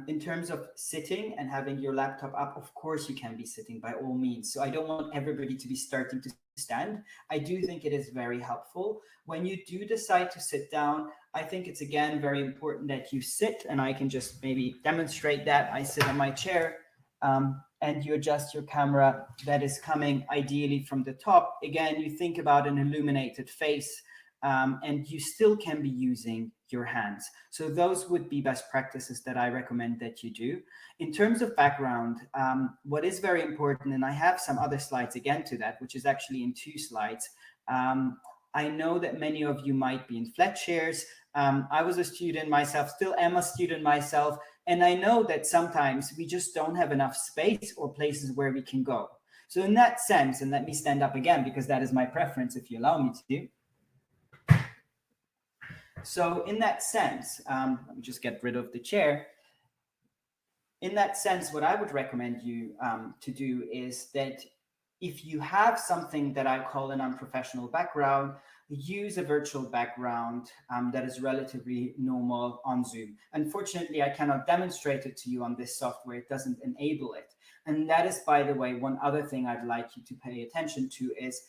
[SPEAKER 3] In terms of sitting and having your laptop up, of course you can be sitting by all means. So I don't want everybody to be starting to stand. I do think it is very helpful. When you do decide to sit down, I think it's again very important that you sit, and I can just maybe demonstrate that. I sit on my chair and you adjust your camera that is coming ideally from the top. Again, you think about an illuminated face, and you still can be using your hands. So those would be best practices that I recommend that you do. In terms of background, what is very important, and I have some other slides again to that, which is actually in 2 slides. I know that many of you might be in flat chairs. I was a student myself, still am a student myself, and I know that sometimes we just don't have enough space or places where we can go. So in that sense, and let me stand up again because that is my preference, if you allow me to. So in that sense, let me just get rid of the chair. In that sense, what I would recommend you to do is that if you have something that I call an unprofessional background, use a virtual background that is relatively normal on Zoom. Unfortunately, I cannot demonstrate it to you on this software. It doesn't enable it. And that is, by the way, one other thing I'd like you to pay attention to is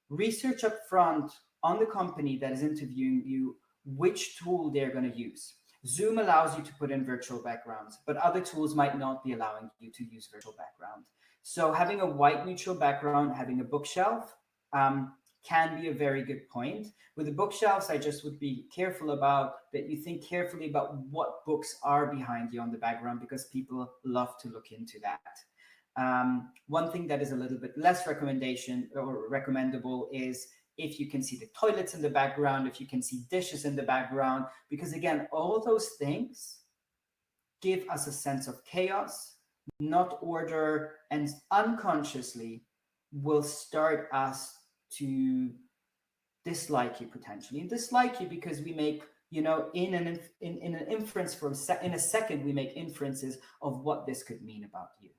[SPEAKER 3] research up front on the company that is interviewing you which tool they're going to use. Zoom allows you to put in virtual backgrounds, but other tools might not be allowing you to use virtual background. So having a white neutral background, having a bookshelf can be a very good point. With the bookshelves, I just would be careful about that you think carefully about what books are behind you on the background, because people love to look into that. One thing that is a little bit less recommendation or recommendable is if you can see the toilets in the background, if you can see dishes in the background, because again, all those things give us a sense of chaos, not order, and unconsciously will start us to dislike you potentially. And dislike you because we make, in an inference in a second, we make inferences of what this could mean about you.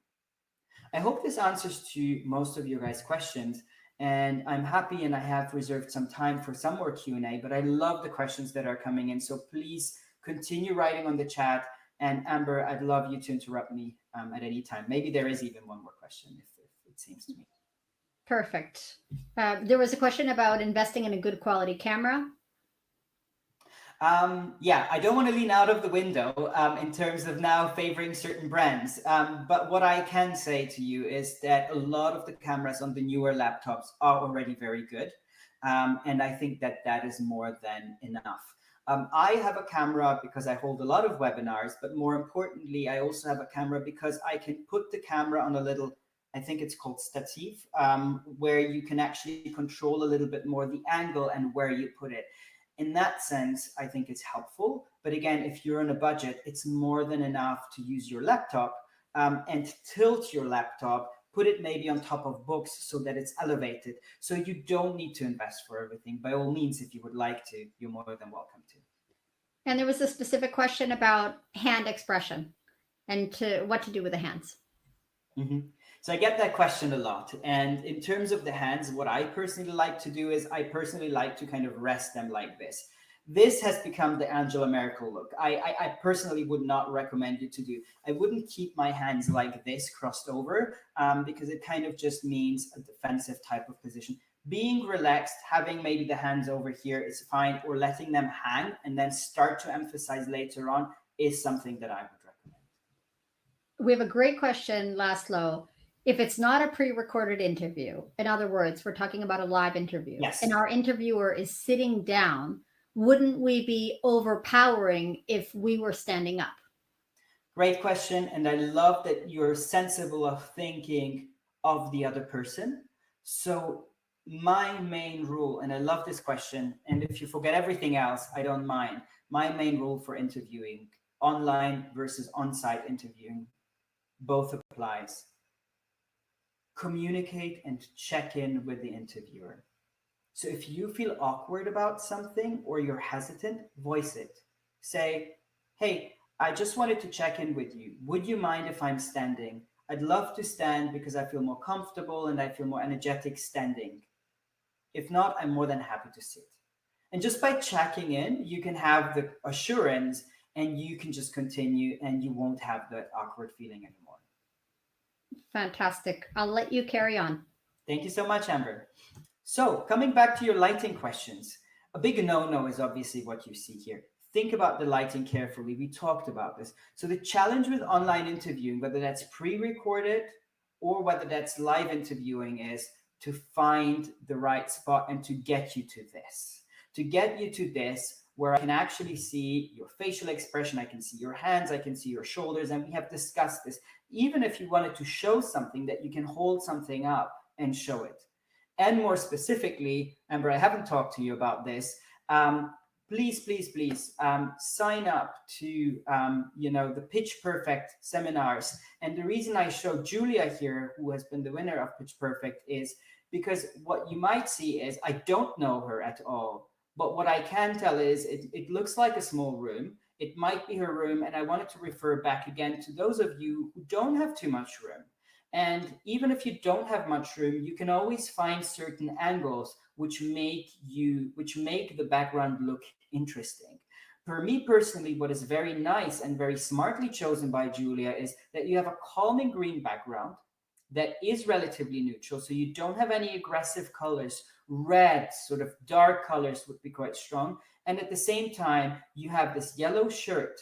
[SPEAKER 3] I hope this answers to most of your guys' questions. And I'm happy, and I have reserved some time for some more Q&A, but I love the questions that are coming in. So please continue writing on the chat. And Amber, I'd love you to interrupt me at any time. Maybe there is even one more question, if it seems to me.
[SPEAKER 1] Perfect. There was a question about investing in a good quality camera.
[SPEAKER 3] Yeah, I don't want to lean out of the window in terms of now favoring certain brands. But what I can say to you is that a lot of the cameras on the newer laptops are already very good. And I think that that is more than enough. I have a camera because I hold a lot of webinars, but more importantly, I also have a camera because I can put the camera on a little, I think it's called stativ, where you can actually control a little bit more the angle and where you put it. In that sense, I think it's helpful. But again, if you're on a budget, it's more than enough to use your laptop and tilt your laptop, put it maybe on top of books so that it's elevated. So you don't need to invest for everything. By all means, if you would like to, you're more than welcome to.
[SPEAKER 1] And there was a specific question about hand expression and what to do with the hands.
[SPEAKER 3] Mm-hmm. So I get that question a lot. And in terms of the hands, what I personally like to do is I personally like to kind of rest them like this. This has become the Angela Merkel look. I personally would not recommend you to do. I wouldn't keep my hands like this crossed over because it kind of just means a defensive type of position. Being relaxed, having maybe the hands over here is fine, or letting them hang and then start to emphasize later on is something that I would recommend.
[SPEAKER 1] We have a great question, Laszlo. If it's not a pre-recorded interview, in other words, we're talking about a live interview,
[SPEAKER 3] Yes.
[SPEAKER 1] and our interviewer is sitting down, wouldn't we be overpowering if we were standing up?
[SPEAKER 3] Great question. And I love that you're sensible of thinking of the other person. So my main rule, and I love this question, and if you forget everything else, I don't mind. My main rule for interviewing, online versus on-site interviewing, both applies. Communicate and check in with the interviewer. So if you feel awkward about something or you're hesitant, voice it. Say, hey, I just wanted to check in with you. Would you mind if I'm standing? I'd love to stand because I feel more comfortable and I feel more energetic standing. If not, I'm more than happy to sit. And just by checking in, you can have the assurance and you can just continue and you won't have that awkward feeling anymore.
[SPEAKER 1] Fantastic. I'll let you carry on.
[SPEAKER 3] Thank you so much, Amber. So coming back to your lighting questions, a big no-no is obviously what you see here. Think about the lighting carefully. We talked about this. So the challenge with online interviewing, whether that's pre-recorded or whether that's live interviewing, is to find the right spot and to get you to this. To get you to this, where I can actually see your facial expression, I can see your hands, I can see your shoulders, and we have discussed this. Even if you wanted to show something, that you can hold something up and show it. And more specifically, Amber, I haven't talked to you about this. Please sign up to the Pitch Perfect seminars. And the reason I show Julia here, who has been the winner of Pitch Perfect, is because what you might see is I don't know her at all. But what I can tell is it looks like a small room. It might be her room. And I wanted to refer back again to those of you who don't have too much room. And even if you don't have much room, you can always find certain angles which make the background look interesting. For me personally, what is very nice and very smartly chosen by Julia is that you have a calming green background that is relatively neutral. So you don't have any aggressive colors. Red, sort of dark colors would be quite strong. And at the same time, you have this yellow shirt,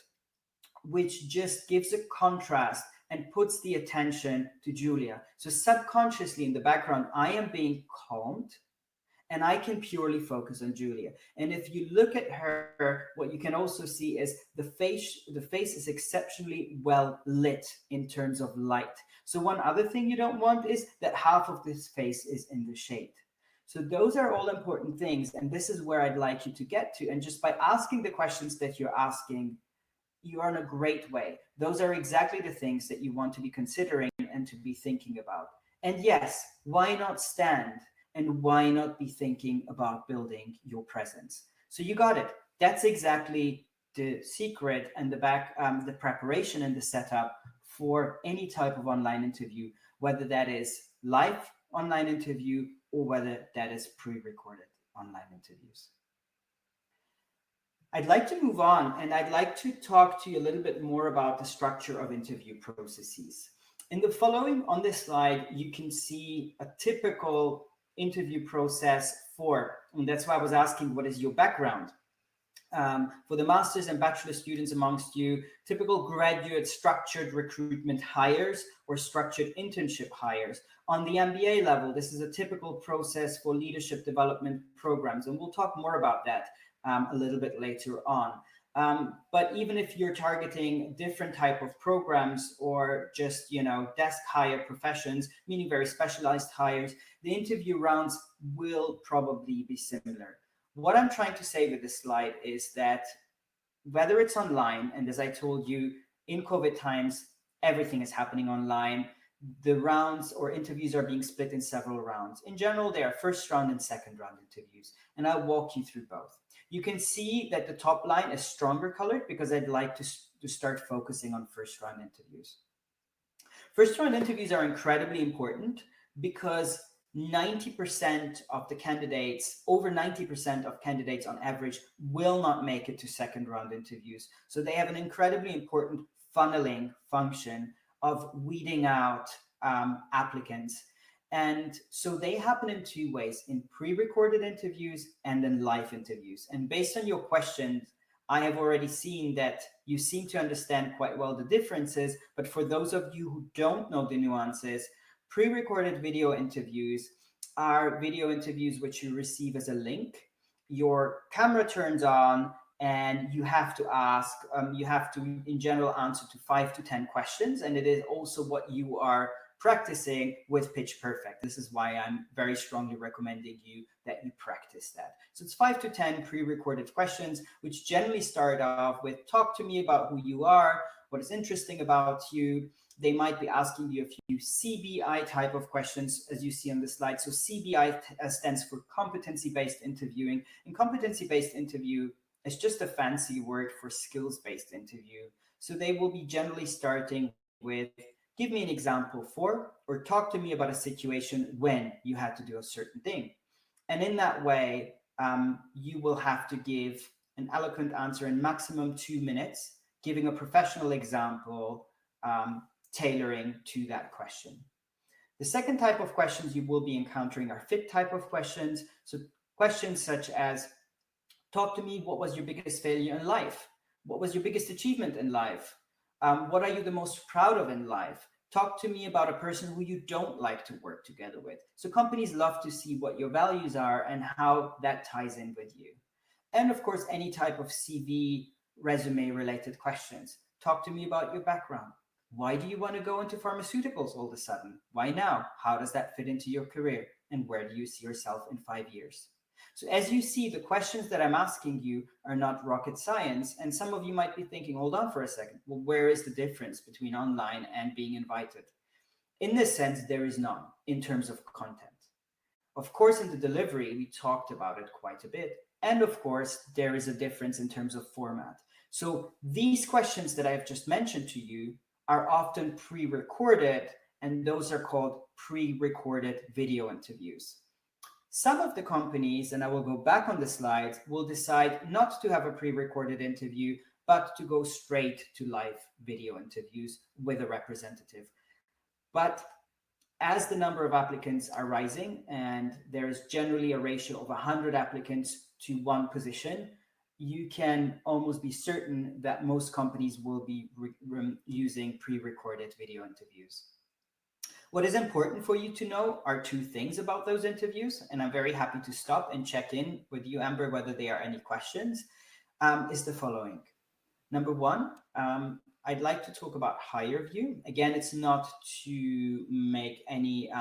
[SPEAKER 3] which just gives a contrast and puts the attention to Julia. So subconsciously in the background, I am being calmed and I can purely focus on Julia. And if you look at her, what you can also see is the face is exceptionally well lit in terms of light. So one other thing you don't want is that half of this face is in the shade. So those are all important things. And this is where I'd like you to get to. And just by asking the questions that you're asking, you are in a great way. Those are exactly the things that you want to be considering and to be thinking about. And yes, why not stand? And why not be thinking about building your presence? So you got it. That's exactly the secret and the preparation and the setup for any type of online interview, whether that is live online interview or whether that is pre-recorded online interviews. I'd like to move on, and I'd like to talk to you a little bit more about the structure of interview processes. In the following on this slide, you can see a typical interview process and that's why I was asking, what is your background? For the master's and bachelor students amongst you, typical graduate structured recruitment hires or structured internship hires. On the MBA level, this is a typical process for leadership development programs, and we'll talk more about that a little bit later on. But even if you're targeting different type of programs or just, desk hire professions, meaning very specialized hires, the interview rounds will probably be similar. What I'm trying to say with this slide is that whether it's online, and as I told you, in COVID times, everything is happening online. The rounds or interviews are being split in several rounds. In general, they are first round and second round interviews, and I'll walk you through both. You can see that the top line is stronger colored because I'd like to start focusing on first round interviews. First round interviews are incredibly important because 90% of the candidates, over 90% of candidates on average, will not make it to second round interviews. So they have an incredibly important funneling function of weeding out applicants. And so they happen in two ways, in pre-recorded interviews and then live interviews. And based on your questions, I have already seen that you seem to understand quite well the differences, but for those of you who don't know the nuances, Pre-recorded video interviews are video interviews which you receive as a link. Your camera turns on and you have to ask, you have to in general answer to 5 to 10 questions. And it is also what you are practicing with Pitch Perfect. This is why I'm very strongly recommending you that you practice that. So it's 5 to 10 pre-recorded questions, which generally start off with, talk to me about who you are, what is interesting about you. They might be asking you a few CBI type of questions, as you see on the slide. So CBI stands for competency-based interviewing. And competency-based interview is just a fancy word for skills-based interview. So they will be generally starting with, give me an example for, or talk to me about a situation when you had to do a certain thing. And in that way, you will have to give an eloquent answer in maximum 2 minutes, giving a professional example, tailoring to that question. The second type of questions you will be encountering are fit type of questions. So questions such as, talk to me, what was your biggest failure in life? What was your biggest achievement in life? What are you the most proud of in life? Talk to me about a person who you don't like to work together with. So companies love to see what your values are and how that ties in with you. And of course, any type of CV, resume related questions. Talk to me about your background. Why do you want to go into pharmaceuticals all of a sudden? Why now? How does that fit into your career? And where do you see yourself in 5 years? So as you see, the questions that I'm asking you are not rocket science. And some of you might be thinking, hold on for a second. Well, where is the difference between online and being invited? In this sense, there is none in terms of content. Of course, in the delivery, we talked about it quite a bit. And of course, there is a difference in terms of format. So these questions that I've just mentioned to you are often pre-recorded, and those are called pre-recorded video interviews. Some of the companies, and I will go back on the slides, will decide not to have a pre-recorded interview, but to go straight to live video interviews with a representative. But as the number of applicants are rising, and there is generally a ratio of 100 applicants to one position, you can almost be certain that most companies will be using pre-recorded video interviews. What is important for you to know are 2 things about those interviews, and I'm very happy to stop and check in with you, Amber, whether there are any questions, is the following. Number 1, I'd like to talk about HireVue. Again, it's not to make any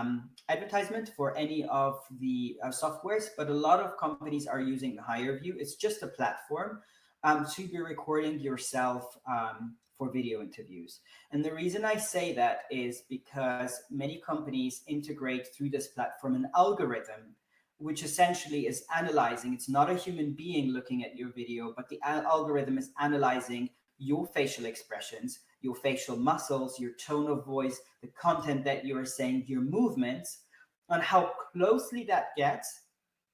[SPEAKER 3] advertisement for any of the softwares, but a lot of companies are using HireVue. It's just a platform to be recording yourself for video interviews. And the reason I say that is because many companies integrate through this platform an algorithm, which essentially is analyzing, it's not a human being looking at your video, but the algorithm is analyzing your facial expressions, your facial muscles, your tone of voice, the content that you are saying, your movements, and how closely that gets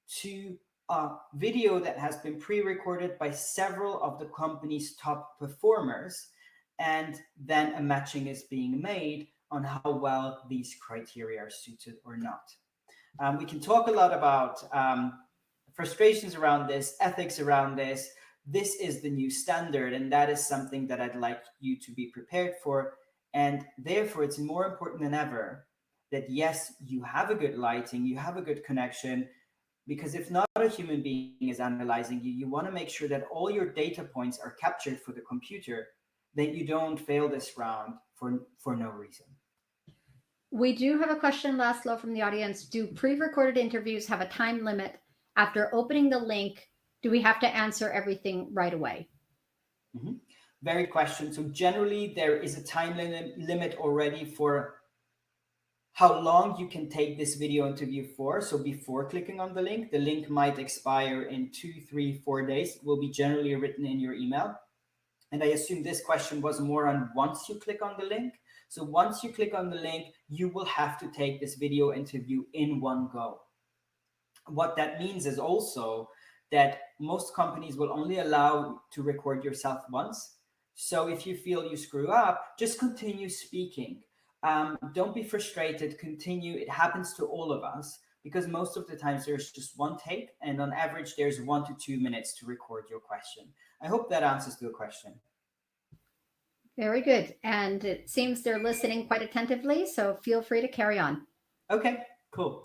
[SPEAKER 3] to a video that has been pre-recorded by several of the company's top performers. And then a matching is being made on how well these criteria are suited or not. We can talk a lot about frustrations around this, ethics around this. This is the new standard, and that is something that I'd like you to be prepared for. And therefore, it's more important than ever that, yes, you have a good lighting, you have a good connection, because if not a human being is analyzing you, you want to make sure that all your data points are captured for the computer, that you don't fail this round for no reason.
[SPEAKER 1] We do have a question, Laszlo, from the audience. Do pre-recorded interviews have a time limit? After opening the link, do we have to answer everything right away?
[SPEAKER 3] Mm-hmm. Very question. So generally, there is a time limit already for how long you can take this video interview for. So before clicking on the link might expire in 2, 3, 4 days. It will be generally written in your email. And I assume this question was more on once you click on the link. So once you click on the link, you will have to take this video interview in one go. What that means is also that most companies will only allow to record yourself once. So if you feel you screw up, just continue speaking. Don't be frustrated, continue. It happens to all of us because most of the times there's just one take, and on average, there's 1 to 2 minutes to record your question. I hope that answers the question.
[SPEAKER 1] Very good. And it seems they're listening quite attentively, so feel free to carry on.
[SPEAKER 3] Okay, cool.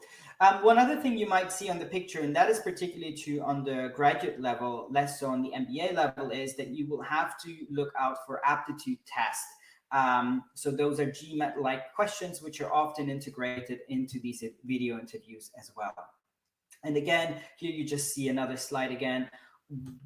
[SPEAKER 3] One other thing you might see on the picture, and that is particularly true on the graduate level, less so on the MBA level, is that you will have to look out for aptitude tests. So those are GMAT-like questions, which are often integrated into these video interviews as well. And again, here you just see another slide again,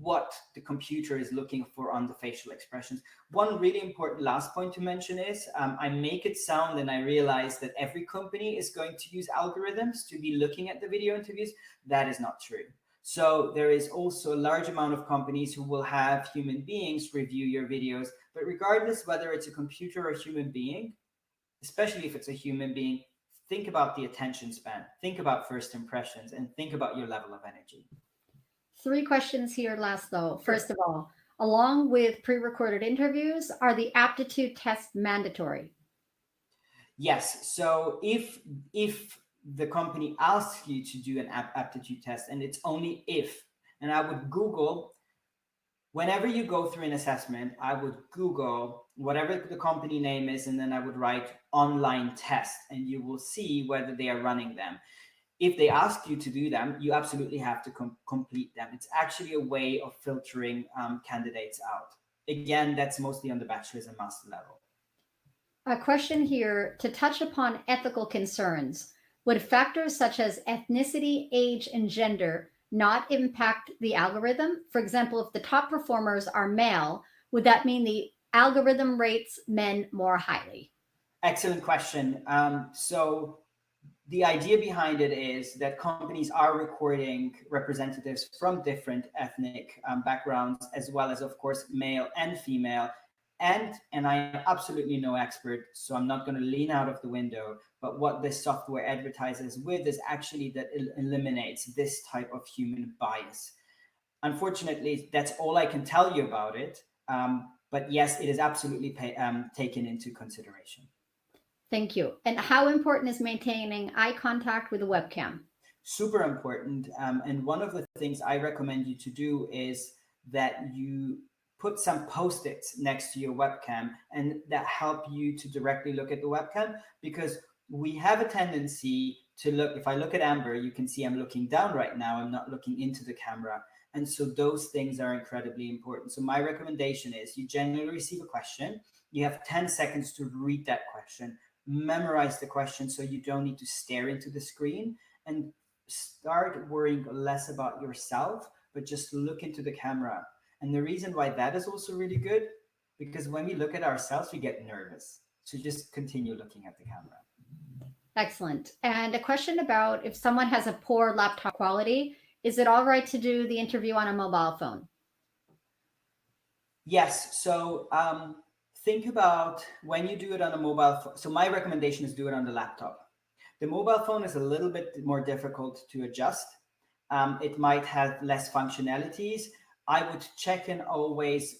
[SPEAKER 3] what the computer is looking for on the facial expressions. One really important last point to mention is I make it sound, and I realize that every company is going to use algorithms to be looking at the video interviews. That is not true. So there is also a large amount of companies who will have human beings review your videos, but regardless whether it's a computer or a human being, especially if it's a human being, think about the attention span, think about first impressions, and think about your level of energy.
[SPEAKER 1] 3 questions here, Laszlo. First of all, along with pre-recorded interviews, are the aptitude tests mandatory?
[SPEAKER 3] Yes. So if the company asks you to do an aptitude test, and it's only if, and I would Google, whenever you go through an assessment, I would Google whatever the company name is, and then I would write online test, and you will see whether they are running them. If they ask you to do them, you absolutely have to complete them. It's actually a way of filtering candidates out. Again, that's mostly on the bachelor's and master level.
[SPEAKER 1] A question here to touch upon ethical concerns. Would factors such as ethnicity, age, and gender not impact the algorithm? For example, if the top performers are male, would that mean the algorithm rates men more highly?
[SPEAKER 3] Excellent question. So the idea behind it is that companies are recording representatives from different ethnic backgrounds, as well as, of course, male and female. And I am absolutely no expert, so I'm not going to lean out of the window. But what this software advertises with is actually that it eliminates this type of human bias. Unfortunately, that's all I can tell you about it. But yes, it is absolutely taken into consideration.
[SPEAKER 1] Thank you. And how important is maintaining eye contact with the webcam?
[SPEAKER 3] Super important. And one of the things I recommend you to do is that you put some Post-its next to your webcam, and that help you to directly look at the webcam, because we have a tendency to look, if I look at Amber, you can see I'm looking down right now. I'm not looking into the camera. And so those things are incredibly important. So my recommendation is you generally receive a question. You have 10 seconds to read that question, memorize the question so you don't need to stare into the screen, and start worrying less about yourself, but just look into the camera. And the reason why that is also really good, because when we look at ourselves, we get nervous. So just continue looking at the camera.
[SPEAKER 1] Excellent. And a question about if someone has a poor laptop quality, is it all right to do the interview on a mobile phone?
[SPEAKER 3] Yes. So think about when you do it on a mobile phone. So my recommendation is do it on the laptop. The mobile phone is a little bit more difficult to adjust. It might have less functionalities. I would check in always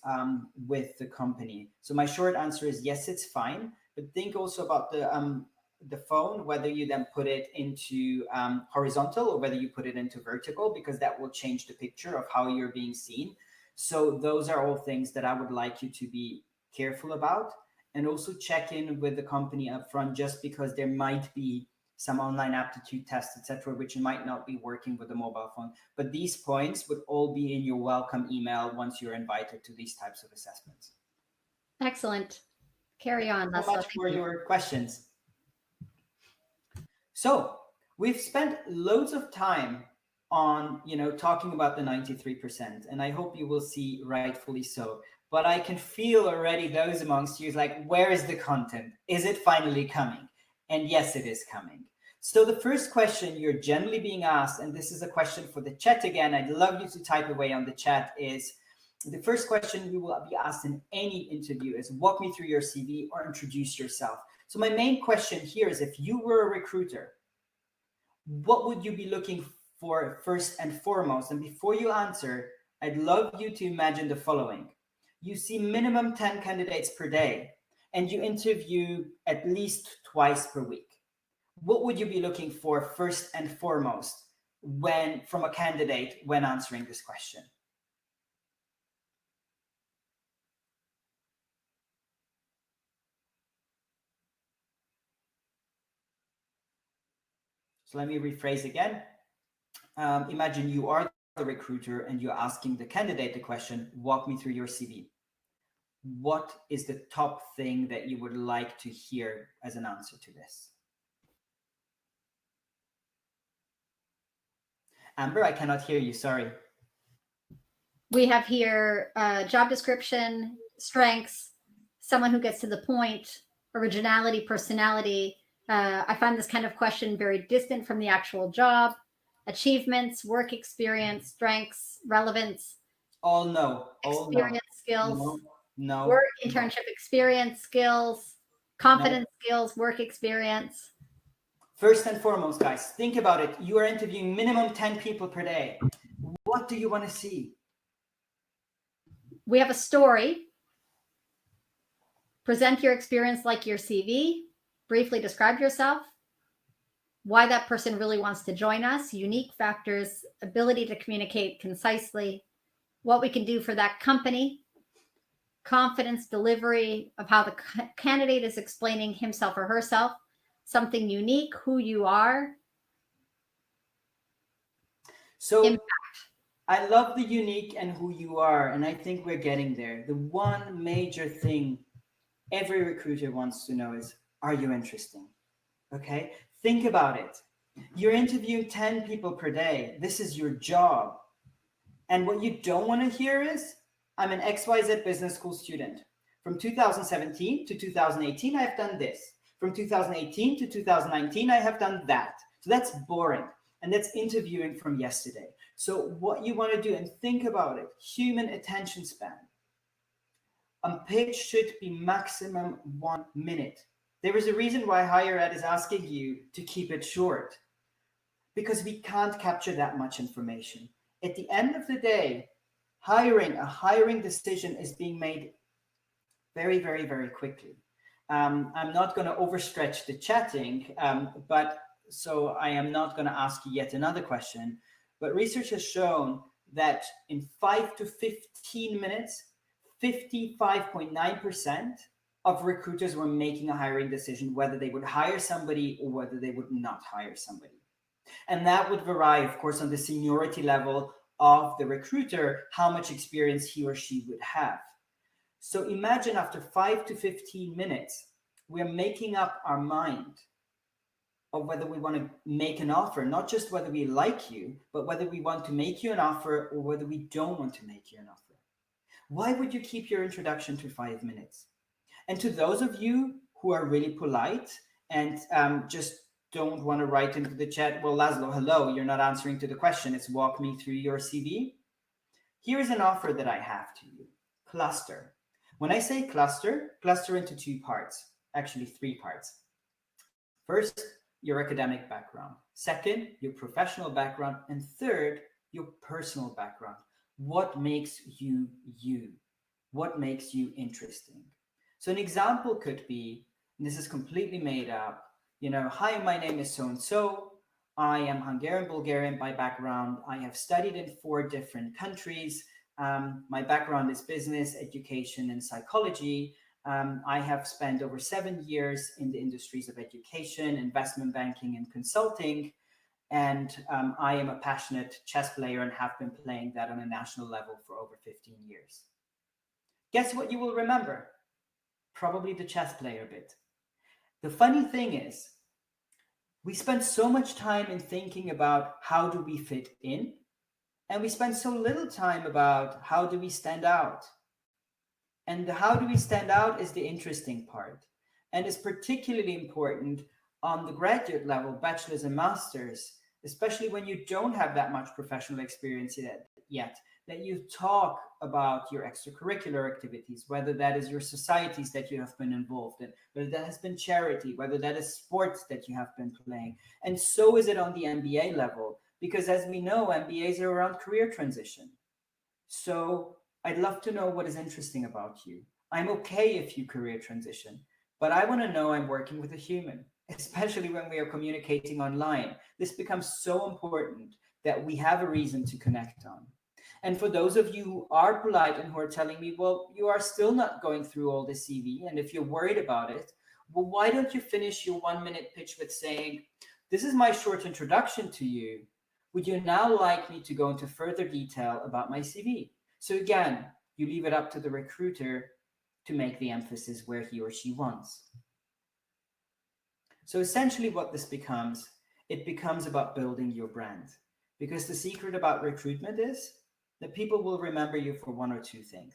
[SPEAKER 3] with the company. So my short answer is yes, it's fine. But think also about the phone, whether you then put it into horizontal or whether you put it into vertical, because that will change the picture of how you're being seen. So those are all things that I would like you to be careful about, and also check in with the company up front, just because there might be some online aptitude tests, etc., which might not be working with the mobile phone. But these points would all be in your welcome email once you're invited to these types of assessments.
[SPEAKER 1] Excellent. Carry on.
[SPEAKER 3] Thank you so much for your questions. So we've spent loads of time on, talking about the 93%, and I hope you will see rightfully so. But I can feel already those amongst you is like, where is the content? Is it finally coming? And yes, it is coming. So the first question you're generally being asked, and this is a question for the chat again, I'd love you to type away on the chat, is the first question you will be asked in any interview is walk me through your CV or introduce yourself. So my main question here is, if you were a recruiter, what would you be looking for first and foremost? And before you answer, I'd love you to imagine the following. You see minimum 10 candidates per day, and you interview at least twice per week. What would you be looking for first and foremost from a candidate when answering this question? So let me rephrase again. Imagine you are the recruiter and you're asking the candidate the question, walk me through your CV. What is the top thing that you would like to hear as an answer to this? Amber, I cannot hear you, sorry.
[SPEAKER 1] We have here job description, strengths, someone who gets to the point, originality, personality. I find this kind of question very distant from the actual job. Achievements, work experience, strengths, relevance.
[SPEAKER 3] All no.
[SPEAKER 1] Experience, skills.
[SPEAKER 3] No.
[SPEAKER 1] Work, internship experience, skills, confidence, skills, work experience.
[SPEAKER 3] First and foremost, guys, think about it. You are interviewing minimum 10 people per day. What do you want to see?
[SPEAKER 1] We have a story. Present your experience like your CV. Briefly describe yourself. Why that person really wants to join us. Unique factors. Ability to communicate concisely. What we can do for that company. Confidence, delivery of how the candidate is explaining himself or herself. Something unique, who you are.
[SPEAKER 3] So
[SPEAKER 1] impact.
[SPEAKER 3] I love the unique and who you are, and I think we're getting there. The one major thing every recruiter wants to know is, are you interesting? Okay, think about it. You're interviewing 10 people per day. This is your job. And what you don't want to hear is, I'm an XYZ business school student. From 2017 to 2018, I've done this. From 2018 to 2019, I have done that. So that's boring. And that's interviewing from yesterday. So what you want to do, and think about it, human attention span. A pitch should be maximum 1 minute. There is a reason why higher ed is asking you to keep it short, because we can't capture that much information. At the end of the day, a hiring decision is being made very, very, very quickly. I'm not going to overstretch the chatting, but so I am not going to ask you yet another question. But research has shown that in 5 to 15 minutes, 55.9% of recruiters were making a hiring decision, whether they would hire somebody or whether they would not hire somebody. And that would vary, of course, on the seniority level of the recruiter, how much experience he or she would have. So imagine after 5 to 15 minutes, we're making up our mind of whether we want to make an offer, not just whether we like you, but whether we want to make you an offer or whether we don't want to make you an offer. Why would you keep your introduction to 5 minutes? And to those of you who are really polite and just don't want to write into the chat, well, Laszlo, hello, you're not answering to the question. It's walk me through your CV. Here's an offer that I have to you. Cluster. When I say cluster into 2 parts, actually 3 parts. First, your academic background. Second, your professional background. And third, your personal background. What makes you you? What makes you interesting? So an example could be, and this is completely made up, hi, my name is so-and-so. I am Hungarian-Bulgarian by background. I have studied in 4 different countries. My background is business, education, and psychology. I have spent over 7 years in the industries of education, investment banking, and consulting. And I am a passionate chess player and have been playing that on a national level for over 15 years. Guess what you will remember? Probably the chess player bit. The funny thing is, we spend so much time in thinking about how do we fit in, and we spend so little time about how do we stand out. And the how do we stand out is the interesting part, and is particularly important on the graduate level, bachelor's and master's, especially when you don't have that much professional experience yet, that you talk about your extracurricular activities, whether that is your societies that you have been involved in, whether that has been charity, whether that is sports that you have been playing. And so is it on the MBA level, because as we know, MBAs are around career transition. So I'd love to know what is interesting about you. I'm okay if you career transition, but I want to know I'm working with a human, especially when we are communicating online. This becomes so important that we have a reason to connect on. And for those of you who are polite and who are telling me, well, you are still not going through all the CV, and if you're worried about it, well, why don't you finish your 1 minute pitch with saying, this is my short introduction to you. Would you now like me to go into further detail about my CV? So again, you leave it up to the recruiter to make the emphasis where he or she wants. So essentially what this becomes, it becomes about building your brand. Because the secret about recruitment is that people will remember you for one or two things,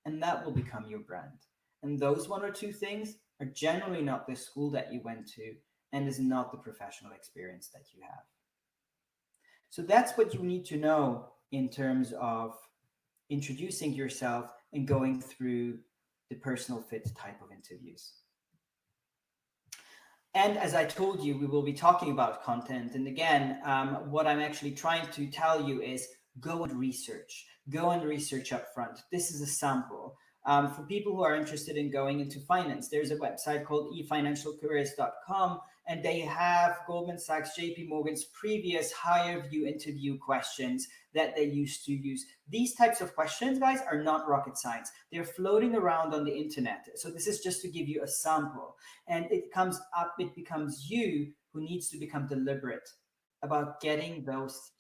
[SPEAKER 3] and that will become your brand. And those one or two things are generally not the school that you went to and is not the professional experience that you have. So that's what you need to know in terms of introducing yourself and going through the personal fit type of interviews. And as I told you, we will be talking about content. And again, what I'm actually trying to tell you is go and research. Go and research up front. This is a sample. For people who are interested in going into finance, there's a website called efinancialcareers.com, and they have Goldman Sachs, JP Morgan's previous higher view interview questions that they used to use. These types of questions, guys, are not rocket science. They're floating around on the internet. So this is just to give you a sample. And it becomes you who needs to become deliberate about getting those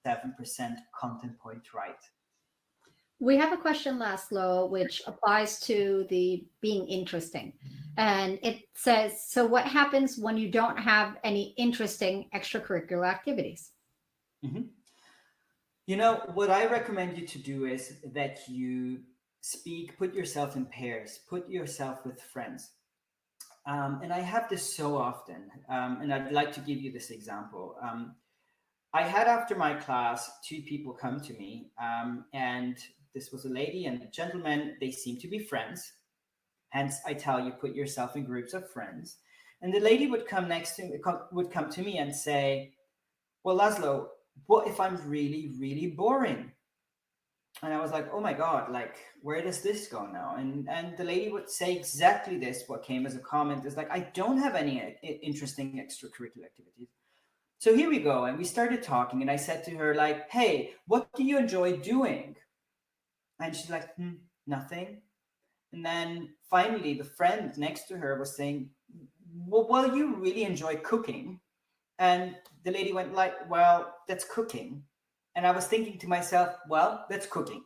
[SPEAKER 3] 7% content points right.
[SPEAKER 1] We have a question, Laszlo, which applies to the being interesting. And it says, so what happens when you don't have any interesting extracurricular activities?
[SPEAKER 3] Mm-hmm. You know, what I recommend you to do is that you put yourself in pairs, put yourself with friends. And I have this so often, and I'd like to give you this example. I had after my class, two people come to me, and this was a lady and a gentleman. They seem to be friends. Hence, I tell you, put yourself in groups of friends. And the lady would come to me and say, well, Laszlo, what if I'm really, really boring? And I was like, oh my God, like, where does this go now? And the lady would say exactly this. What came as a comment is like, I don't have any interesting extracurricular activities. So here we go. And we started talking, and I said to her, like, hey, what do you enjoy doing? And she's like, nothing. And then finally, the friend next to her was saying, well, you really enjoy cooking. And the lady went like, well, that's cooking. And I was thinking to myself, well, that's cooking.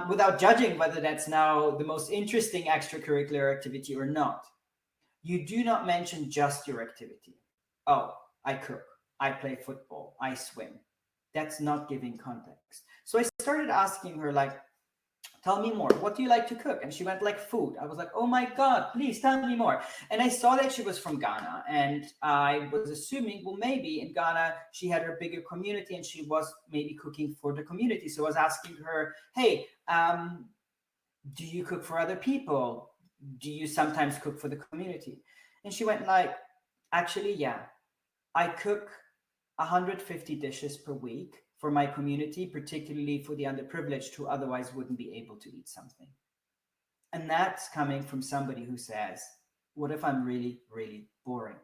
[SPEAKER 3] Without judging whether that's now the most interesting extracurricular activity or not. You do not mention just your activity. Oh, I cook, I play football, I swim. That's not giving context. So I started asking her, like, tell me more. What do you like to cook? And she went like food. I was like, oh my God, please tell me more. And I saw that she was from Ghana. And I was assuming, well, maybe in Ghana, she had her bigger community and she was maybe cooking for the community. So I was asking her, hey, do you cook for other people? Do you sometimes cook for the community? And she went like, actually, yeah, I cook 150 dishes per week for my community, particularly for the underprivileged who otherwise wouldn't be able to eat something. And that's coming from somebody who says, what if I'm really, really boring?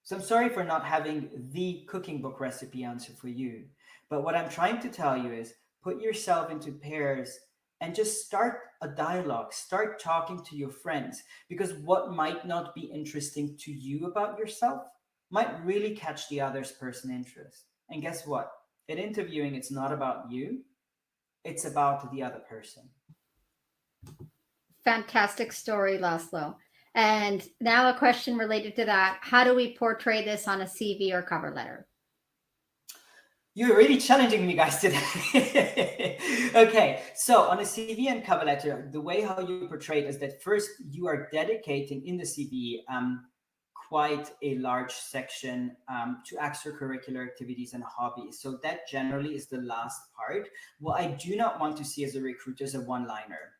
[SPEAKER 3] So I'm sorry for not having the cooking book recipe answer for you. But what I'm trying to tell you is put yourself into pairs and just start a dialogue, start talking to your friends, because what might not be interesting to you about yourself might really catch the other person's interest. And guess what? In interviewing, it's not about you, it's about the other person.
[SPEAKER 1] Fantastic story, Laszlo. And now a question related to that. How do we portray this on a CV or cover letter?
[SPEAKER 3] You're really challenging me, guys, today. Okay, so on a CV and cover letter, the way how you portray it is that first you are dedicating in the CV quite a large section to extracurricular activities and hobbies. So that generally is the last part. What I do not want to see as a recruiter is a one-liner.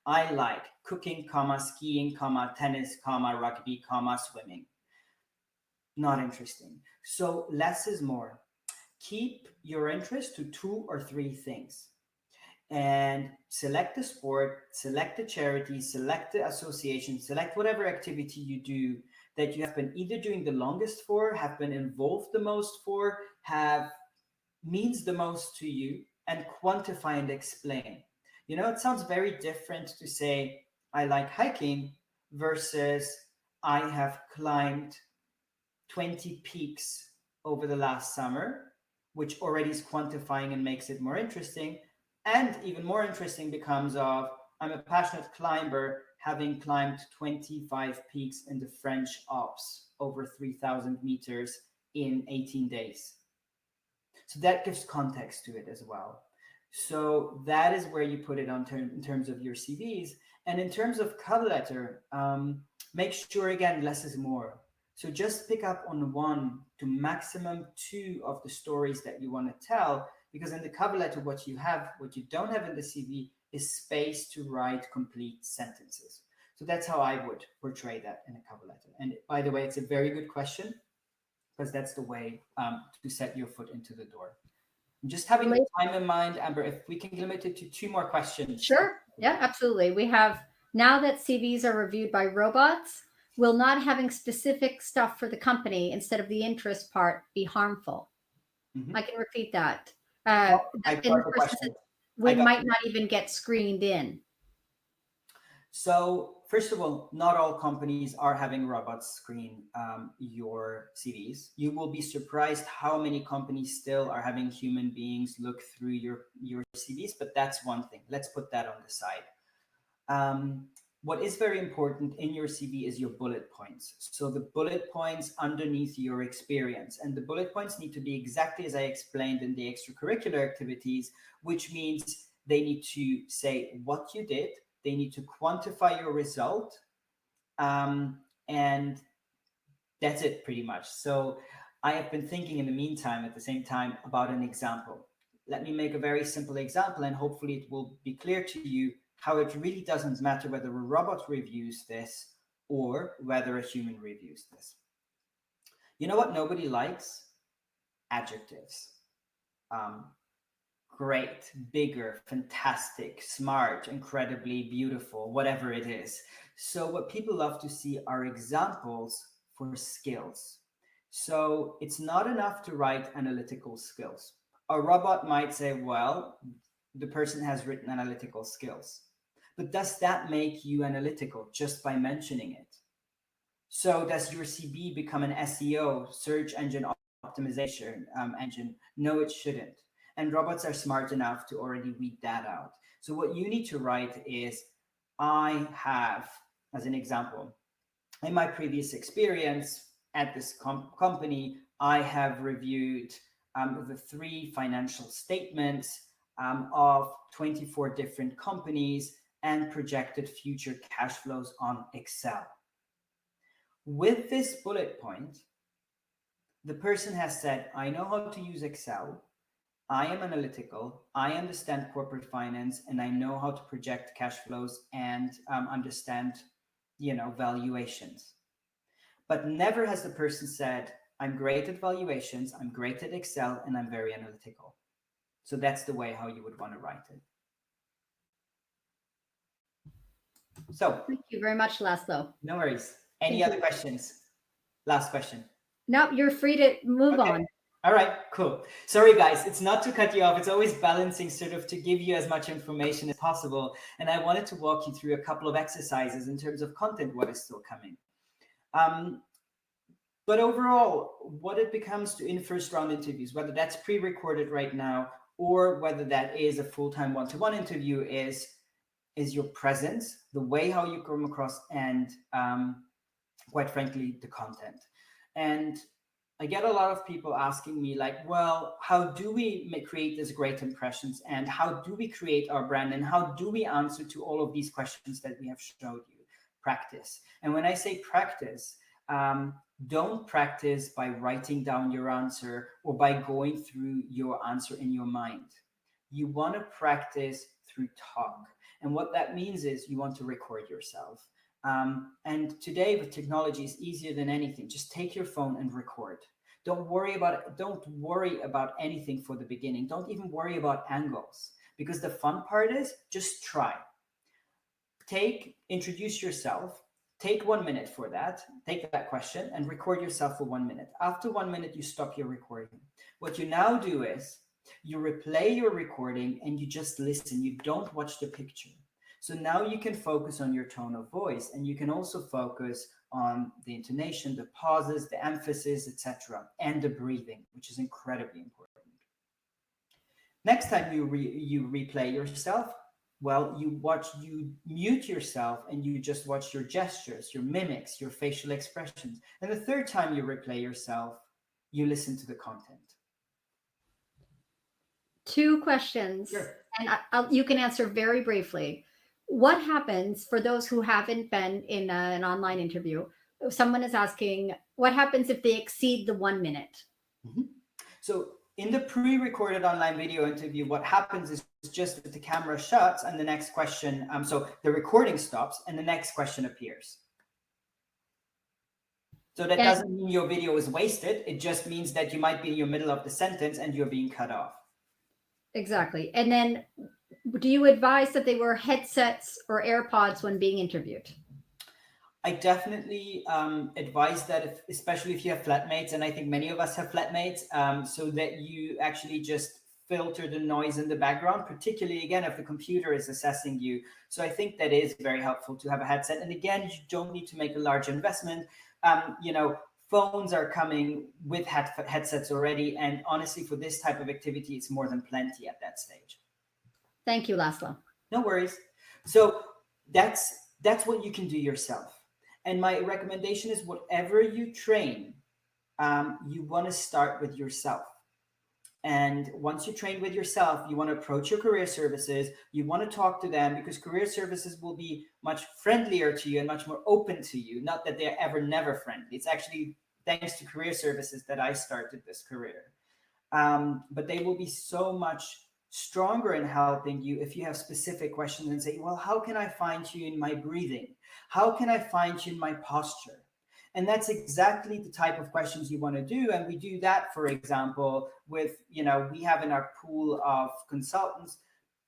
[SPEAKER 3] I like cooking, skiing, tennis, rugby, swimming. Not interesting. So less is more. Keep your interest to 2 or 3 things. And select the sport, select the charity, select the association, select whatever activity you do that you have been either doing the longest for, have been involved the most for, means the most to you, and quantify and explain. You know, it sounds very different to say, I like hiking versus I have climbed 20 peaks over the last summer, which already is quantifying and makes it more interesting. And even more interesting becomes of, I'm a passionate climber, having climbed 25 peaks in the French Alps over 3,000 meters in 18 days. So that gives context to it as well. So that is where you put it on in terms of your CVs. And in terms of cover letter, make sure, again, less is more. So just pick up on 1 to maximum 2 of the stories that you want to tell, because in the cover letter, what you don't have in the CV is space to write complete sentences. So that's how I would portray that in a cover letter. And by the way, it's a very good question, because that's the way to set your foot into the door. Just having the time in mind, Amber, if we can limit it to 2 more questions.
[SPEAKER 1] Sure. Yeah, absolutely. We have, now that CVs are reviewed by robots, will not having specific stuff for the company instead of the interest part be harmful? Mm-hmm. I can repeat that. We might not even get screened in.
[SPEAKER 3] So first of all, not all companies are having robots screen your CVs. You will be surprised how many companies still are having human beings look through your CVs, but that's one thing. Let's put that on the side. What is very important in your CV is your bullet points. So the bullet points underneath your experience, and the bullet points need to be exactly as I explained in the extracurricular activities, which means they need to say what you did, they need to quantify your result, and that's it pretty much. So I have been thinking in the meantime, at the same time, about an example. Let me make a very simple example, and hopefully it will be clear to you how it really doesn't matter whether a robot reviews this or whether a human reviews this. You know what nobody likes? Adjectives. Great, bigger, fantastic, smart, incredibly beautiful, whatever it is. So what people love to see are examples for skills. So it's not enough to write analytical skills. A robot might say, well, the person has written analytical skills. But does that make you analytical just by mentioning it? So does your CV become an SEO, search engine optimization engine? No, it shouldn't. And robots are smart enough to already weed that out. So what you need to write is, I have, as an example, in my previous experience at this company, I have reviewed the 3 financial statements of 24 different companies and projected future cash flows on Excel. With this bullet point, the person has said, I know how to use Excel, I am analytical, I understand corporate finance, and I know how to project cash flows and understand, valuations. But never has the person said, I'm great at valuations, I'm great at Excel, and I'm very analytical. So that's the way how you would want to write it. So
[SPEAKER 1] thank you very much, Laszlo.
[SPEAKER 3] No worries. Any other questions? Last question.
[SPEAKER 1] No, you're free to move on.
[SPEAKER 3] All right, cool. Sorry, guys, it's not to cut you off. It's always balancing sort of to give you as much information as possible. And I wanted to walk you through a couple of exercises in terms of content, what is still coming. But overall, what it becomes to in first round interviews, whether that's pre-recorded right now or whether that is a full-time one-to-one interview, is your presence, the way how you come across, and quite frankly, the content. And I get a lot of people asking me like, well, how do we create these great impressions, and how do we create our brand, and how do we answer to all of these questions that we have showed you? Practice. And when I say practice, don't practice by writing down your answer or by going through your answer in your mind. You want to practice through talk. And what that means is you want to record yourself. And today with technology is easier than anything. Just take your phone and record. Don't worry about anything for the beginning. Don't even worry about angles, because the fun part is just try. Introduce yourself. Take 1 minute for that. Take that question and record yourself for 1 minute. After 1 minute, you stop your recording. What you now do is you replay your recording and you just listen. You don't watch the picture. So now you can focus on your tone of voice, and you can also focus on the intonation, the pauses, the emphasis, etc., and the breathing, which is incredibly important. Next time you replay yourself, well, you mute yourself and you just watch your gestures, your mimics, your facial expressions. And the third time you replay yourself, you listen to the content.
[SPEAKER 1] 2 questions,
[SPEAKER 3] Sure.
[SPEAKER 1] and you can answer very briefly. What happens for those who haven't been in an online interview? Someone is asking, what happens if they exceed the 1 minute?
[SPEAKER 3] Mm-hmm. So in the pre-recorded online video interview, what happens is just that the camera shuts and the next question, so the recording stops and the next question appears. So that doesn't mean your video is wasted. It just means that you might be in your middle of the sentence and you're being cut off.
[SPEAKER 1] Exactly. And then do you advise that they wear headsets or AirPods when being interviewed?
[SPEAKER 3] I definitely advise that, especially if you have flatmates, and I think many of us have flatmates, so that you actually just filter the noise in the background, particularly, again, if the computer is assessing you. So I think that is very helpful to have a headset. And again, you don't need to make a large investment. Phones are coming with headsets already. And honestly, for this type of activity, it's more than plenty at that stage.
[SPEAKER 1] Thank you, Laszlo.
[SPEAKER 3] No worries. So that's what you can do yourself. And my recommendation is whatever you train, you want to start with yourself. And once you train with yourself, you want to approach your career services. You want to talk to them because career services will be much friendlier to you and much more open to you. Not that they're ever, never friendly. It's actually thanks to career services that I started this career. But they will be so much stronger in helping you if you have specific questions and say, well, how can I fine tune my breathing? How can I fine tune my posture? And that's exactly the type of questions you want to do. And we do that, for example, with, we have in our pool of consultants,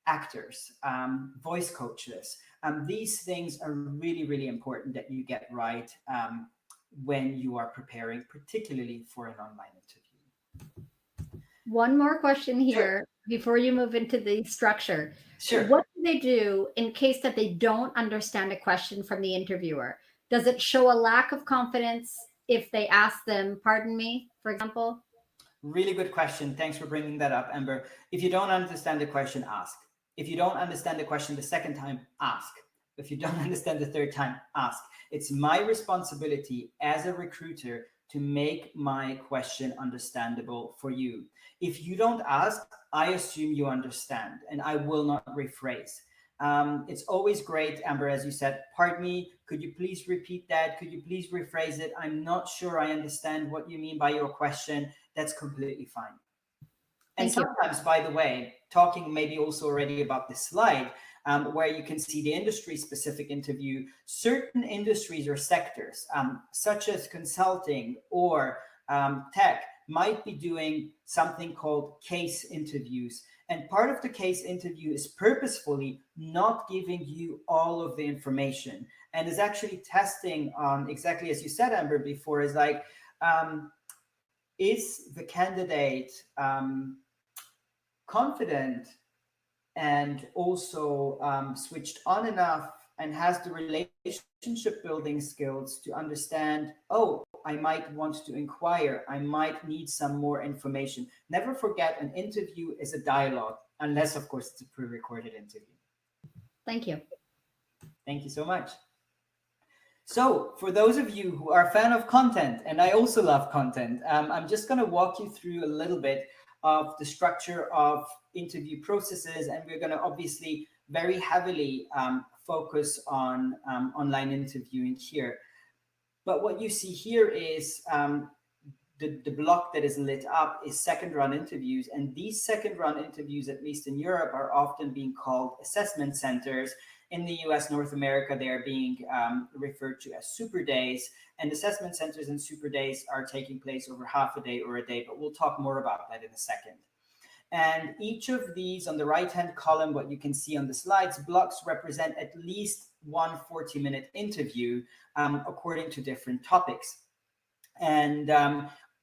[SPEAKER 3] actors, voice coaches. These things are really, really important that you get right when you are preparing, particularly for an online interview.
[SPEAKER 1] One more question here before you move into the structure.
[SPEAKER 3] Sure.
[SPEAKER 1] What do they do in case that they don't understand a question from the interviewer? Does it show a lack of confidence if they ask them, pardon me, for example?
[SPEAKER 3] Really good question. Thanks for bringing that up, Amber. If you don't understand the question, ask. If you don't understand the question the second time, ask. If you don't understand the third time, ask. It's my responsibility as a recruiter to make my question understandable for you. If you don't ask, I assume you understand, and I will not rephrase. It's always great, Amber, as you said, pardon me, could you please repeat that? Could you please rephrase it? I'm not sure I understand what you mean by your question. That's completely fine. And sometimes, by the way, talking maybe also already about this slide, where you can see the industry-specific interview, certain industries or sectors, such as consulting or tech, might be doing something called case interviews. And part of the case interview is purposefully not giving you all of the information and is actually testing on exactly as you said, Amber, before, is like, is the candidate confident and also switched on enough and has the relationship building skills to understand, oh, I might want to inquire, I might need some more information. Never forget, an interview is a dialogue, unless, of course, it's a pre-recorded interview.
[SPEAKER 1] Thank you.
[SPEAKER 3] Thank you so much. So for those of you who are a fan of content, and I also love content, I'm just going to walk you through a little bit of the structure of interview processes, and we're going to obviously very heavily focus on online interviewing here. But what you see here is the block that is lit up is second run interviews. And these second run interviews, at least in Europe, are often being called assessment centers. In the US, North America, they are being referred to as super days. And assessment centers and super days are taking place over half a day or a day, but we'll talk more about that in a second. And each of these, on the right-hand column, what you can see on the slides, blocks represent at least one 40-minute interview according to different topics. And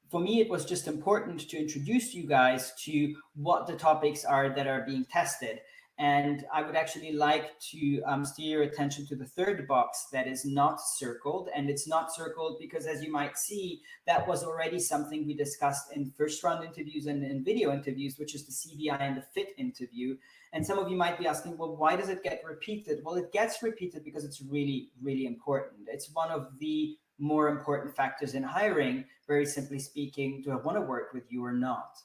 [SPEAKER 3] for me, it was just important to introduce you guys to what the topics are that are being tested. And I would actually like to steer your attention to the third box that is not circled. And it's not circled because, as you might see, that was already something we discussed in first round interviews and in video interviews, which is the CBI and the FIT interview. And some of you might be asking, well, why does it get repeated? Well, it gets repeated because it's really, really important. It's one of the more important factors in hiring, very simply speaking, do I want to work with you or not?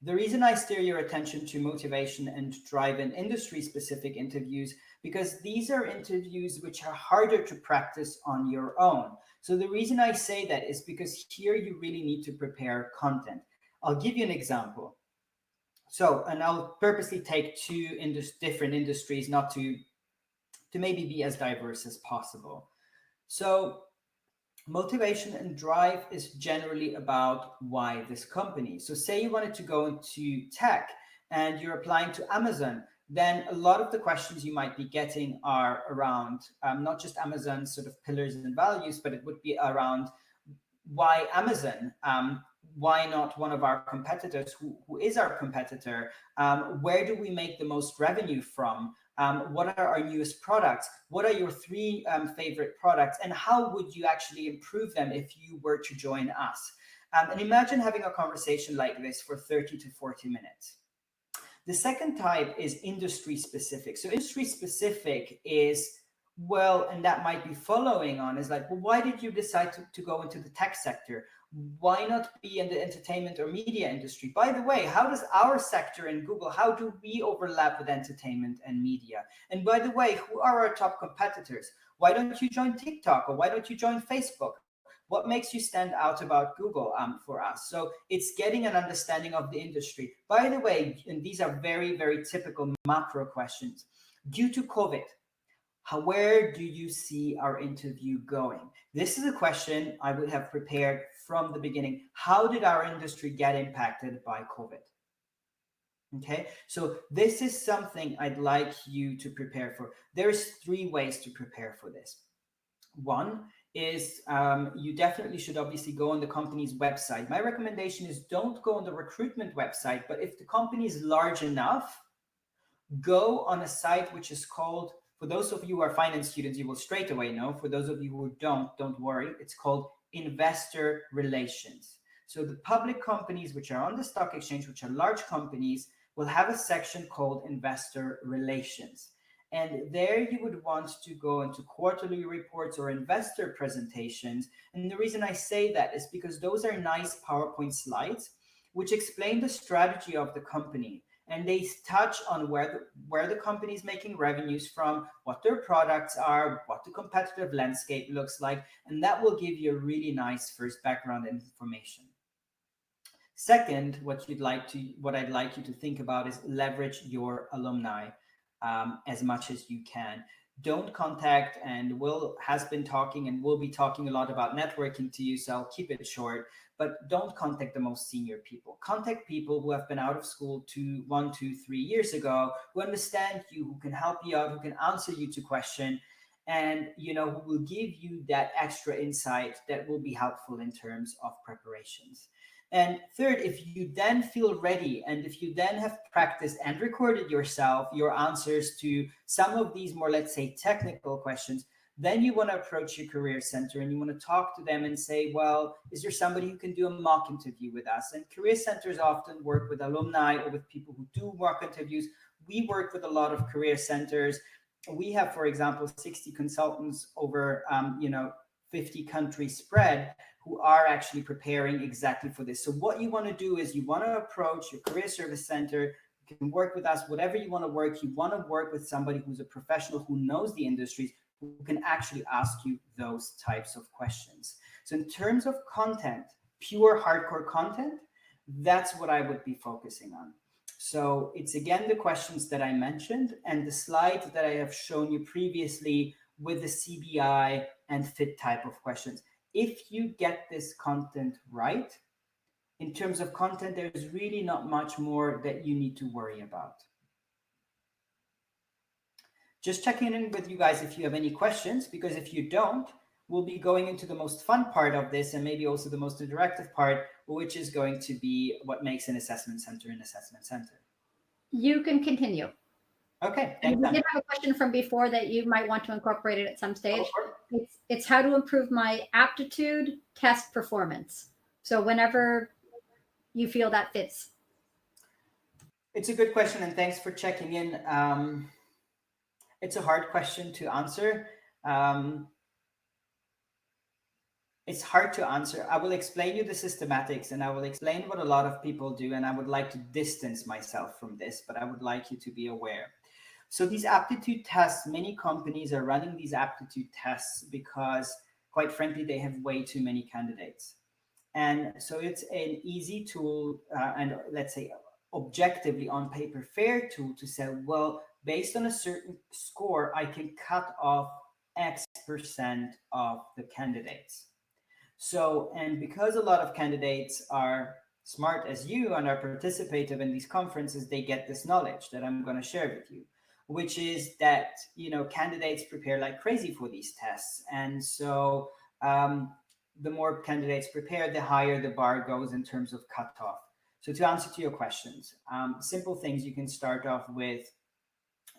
[SPEAKER 3] The reason I steer your attention to motivation and drive in industry-specific interviews, because these are interviews which are harder to practice on your own. So the reason I say that is because here you really need to prepare content. I'll give you an example. So, and I'll purposely take two different industries, not to maybe be as diverse as possible. So motivation and drive is generally about why this company. So say you wanted to go into tech and you're applying to Amazon, then a lot of the questions you might be getting are around not just Amazon's sort of pillars and values, but it would be around why Amazon? Why not one of our competitors? Who is our competitor? Where do we make the most revenue from? What are our newest products? What are your three favorite products? And how would you actually improve them if you were to join us? And imagine having a conversation like this for 30 to 40 minutes. The second type is industry specific. So industry specific is, well, and that might be following on is like, well, why did you decide to go into the tech sector? Why not be in the entertainment or media industry? By the way, how does our sector in Google, how do we overlap with entertainment and media? And by the way, who are our top competitors? Why don't you join TikTok or why don't you join Facebook? What makes you stand out about Google for us? So it's getting an understanding of the industry. By the way, and these are very, very typical macro questions. Due to COVID, where do you see our interview going? This is a question I would have prepared from the beginning. How did our industry get impacted by COVID? Okay, so this is something I'd like you to prepare for. There's three ways to prepare for this. One is you definitely should obviously go on the company's website. My recommendation is don't go on the recruitment website, but if the company is large enough, go on a site which is called, for those of you who are finance students, you will straight away know. For those of you who don't worry. It's called Investor Relations. So the public companies which are on the stock exchange, which are large companies, will have a section called Investor Relations. And there you would want to go into quarterly reports or investor presentations. And the reason I say that is because those are nice PowerPoint slides which explain the strategy of the company. And they touch on where the company is making revenues from, what their products are, what the competitive landscape looks like, and that will give you a really nice first background information. Second, what I'd like you to think about is leverage your alumni as much as you can. Don't contact, and Will has been talking and will be talking a lot about networking to you, so I'll keep it short, but don't contact the most senior people. Contact people who have been out of school 1, 2, 3 years ago, who understand you, who can help you out, who can answer you to question, and who will give you that extra insight that will be helpful in terms of preparations. And third, if you then feel ready and if you then have practiced and recorded yourself, your answers to some of these more, let's say, technical questions, then you want to approach your career center and you want to talk to them and say, well, is there somebody who can do a mock interview with us? And career centers often work with alumni or with people who do mock interviews. We work with a lot of career centers. We have, for example, 60 consultants over, 50 countries spread who are actually preparing exactly for this. So what you want to do is you want to approach your career service center. You can work with us, whatever you want to work. You want to work with somebody who's a professional who knows the industries, who can actually ask you those types of questions. So in terms of content, pure hardcore content, that's what I would be focusing on. So it's again the questions that I mentioned and the slides that I have shown you previously with the CBI and FIT type of questions. If you get this content right, in terms of content, there's really not much more that you need to worry about. Just checking in with you guys if you have any questions, because if you don't, we'll be going into the most fun part of this and maybe also the most interactive part, which is going to be what makes an assessment center an assessment center.
[SPEAKER 1] You can continue.
[SPEAKER 3] Okay,
[SPEAKER 1] And
[SPEAKER 3] thanks.
[SPEAKER 1] we did have a question from before that you might want to incorporate it at some stage.
[SPEAKER 3] Oh,
[SPEAKER 1] It's how to improve my aptitude test performance. So whenever you feel that fits.
[SPEAKER 3] it's a good question, and thanks for checking in. It's a hard question to answer. It's hard to answer. I will explain you the systematics, and I will explain what a lot of people do, and I would like to distance myself from this, but I would like you to be aware. So these aptitude tests, many companies are running these aptitude tests because, quite frankly, they have way too many candidates. And so it's an easy tool, and let's say objectively on paper fair tool to say, well, based on a certain score, I can cut off X% of the candidates. So, and because a lot of candidates are smart as you and are participative in these conferences, they get this knowledge that I'm going to share with you, which is that, candidates prepare like crazy for these tests. And so the more candidates prepare, the higher the bar goes in terms of cutoff. So to answer to your questions, simple things you can start off with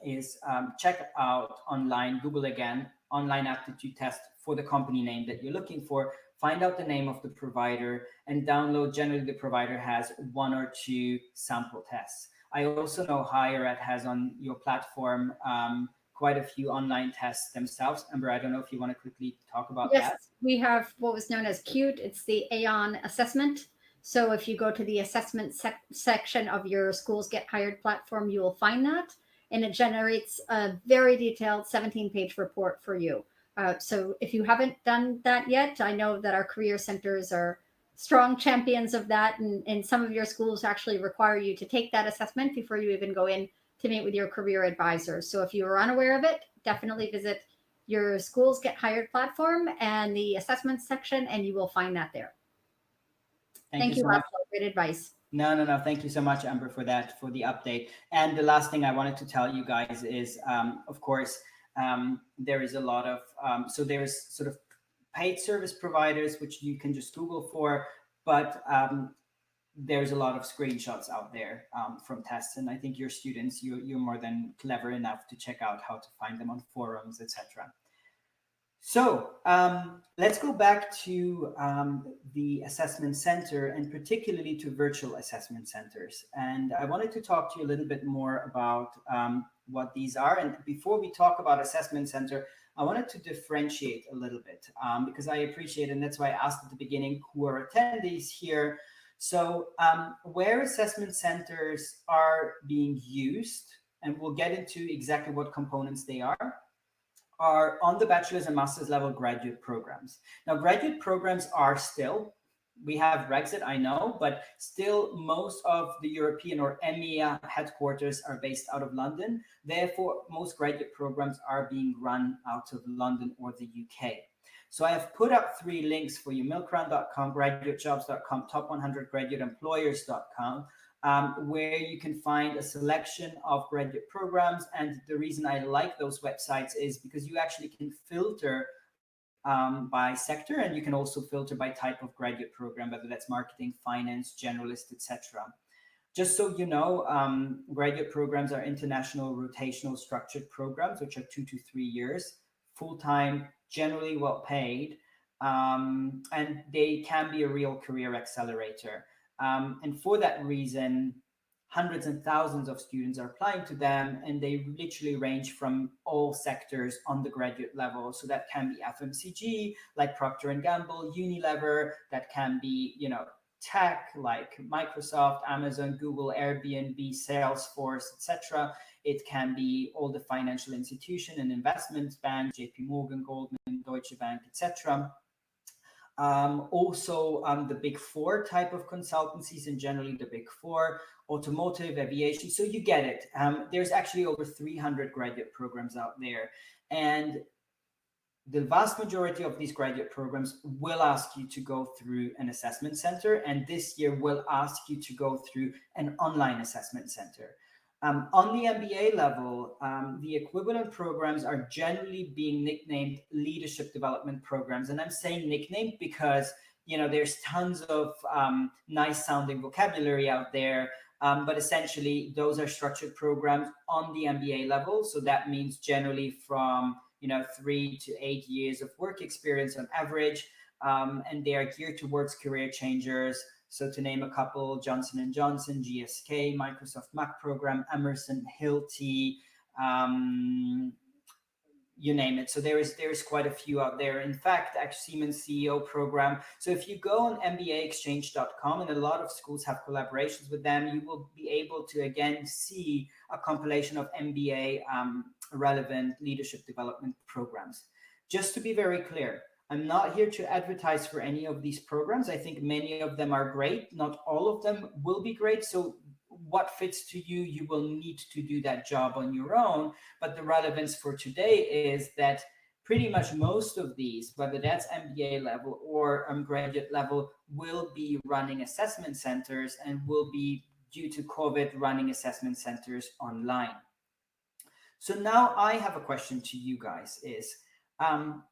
[SPEAKER 3] is check out online, Google again, online aptitude test for the company name that you're looking for, find out the name of the provider and download. Generally, the provider has 1 or 2 sample tests. I also know Higher Ed has on your platform quite a few online tests themselves. Amber, I don't know if you want to quickly talk about that.
[SPEAKER 1] Yes, we have what was known as CUTE. It's the Aon Assessment. So if you go to the assessment section of your Schools Get Hired platform, you will find that. And it generates a very detailed 17-page report for you. So if you haven't done that yet, I know that our career centers are strong champions of that. And some of your schools actually require you to take that assessment before you even go in to meet with your career advisor. So if you are unaware of it, definitely visit your Schools Get Hired platform and the assessment section, and you will find that there. Thank you, Laszlo. Great advice.
[SPEAKER 3] No. Thank you so much, Amber, for that, for the update. And the last thing I wanted to tell you guys is, of course, there is a lot of, so there's sort of paid service providers, which you can just Google for, but there's a lot of screenshots out there from tests. And I think your students, you're more than clever enough to check out how to find them on forums, etc. So let's go back to the assessment center, and particularly to virtual assessment centers. And I wanted to talk to you a little bit more about what these are. And before we talk about assessment center, I wanted to differentiate a little bit because I appreciate, and that's why I asked at the beginning, who are attendees here. So where assessment centers are being used, and we'll get into exactly what components they are on the bachelor's and master's level graduate programs. Now, graduate programs are still, we have Brexit, I know, but still most of the European or EMEA headquarters are based out of London. Therefore, most graduate programs are being run out of London or the UK. So I have put up 3 links for you: milkround.com, graduatejobs.com, top100graduateemployers.com, where you can find a selection of graduate programs. And the reason I like those websites is because you actually can filter by sector, and you can also filter by type of graduate program, whether that's marketing, finance, generalist, etc. Just so you know, graduate programs are international rotational structured programs, which are 2 to 3 years, full-time, generally well paid, and they can be a real career accelerator. And for that reason, hundreds and thousands of students are applying to them, and they literally range from all sectors on the graduate level. So that can be FMCG, like Procter & Gamble, Unilever, that can be, tech, like Microsoft, Amazon, Google, Airbnb, Salesforce, etc. It can be all the financial institution and investment banks, JP Morgan, Goldman, Deutsche Bank, etc. Also, the big 4 type of consultancies, and generally the big 4, automotive, aviation. So you get it. There's actually over 300 graduate programs out there. And the vast majority of these graduate programs will ask you to go through an assessment center. And this year will ask you to go through an online assessment center. On the MBA level, the equivalent programs are generally being nicknamed leadership development programs. And I'm saying nicknamed because, there's tons of nice sounding vocabulary out there. But essentially, those are structured programs on the MBA level. So that means generally from 3 to 8 years of work experience on average, and they are geared towards career changers. So to name a couple: Johnson & Johnson, GSK, Microsoft Mac program, Emerson, Hilti, you name it. So there is quite a few out there. In fact, Siemens CEO program. So if you go on mbaexchange.com, and a lot of schools have collaborations with them, you will be able to again see a compilation of MBA relevant leadership development programs. Just to be very clear, I'm not here to advertise for any of these programs. I think many of them are great. Not all of them will be great. So what fits to you, you will need to do that job on your own. But the relevance for today is that pretty much most of these, whether that's MBA level or graduate level, will be running assessment centers and will be, due to COVID, running assessment centers online. So now I have a question to you guys is,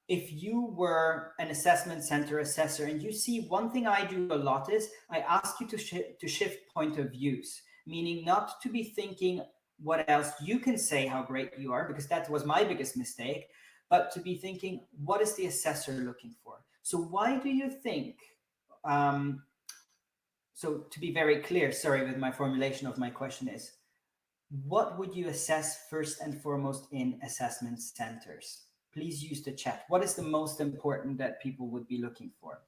[SPEAKER 3] if you were an assessment center assessor, and you see, one thing I do a lot is I ask you to shift point of views, meaning not to be thinking what else you can say how great you are, because that was my biggest mistake, but to be thinking, what is the assessor looking for? So why do you think, so to be very clear, sorry with my formulation of my question is, what would you assess first and foremost in assessment centers? Please use the chat. What is the most important that people would be looking for?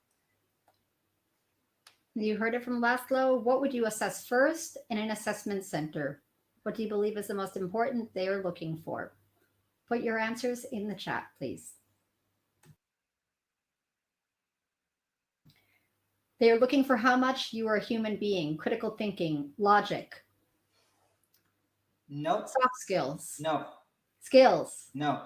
[SPEAKER 1] You heard it from Laszlo. What would you assess first in an assessment center? What do you believe is the most important they are looking for? Put your answers in the chat, please. They are looking for how much you are a human being, critical thinking, logic.
[SPEAKER 3] No.
[SPEAKER 1] Soft skills.
[SPEAKER 3] No.
[SPEAKER 1] Skills.
[SPEAKER 3] No.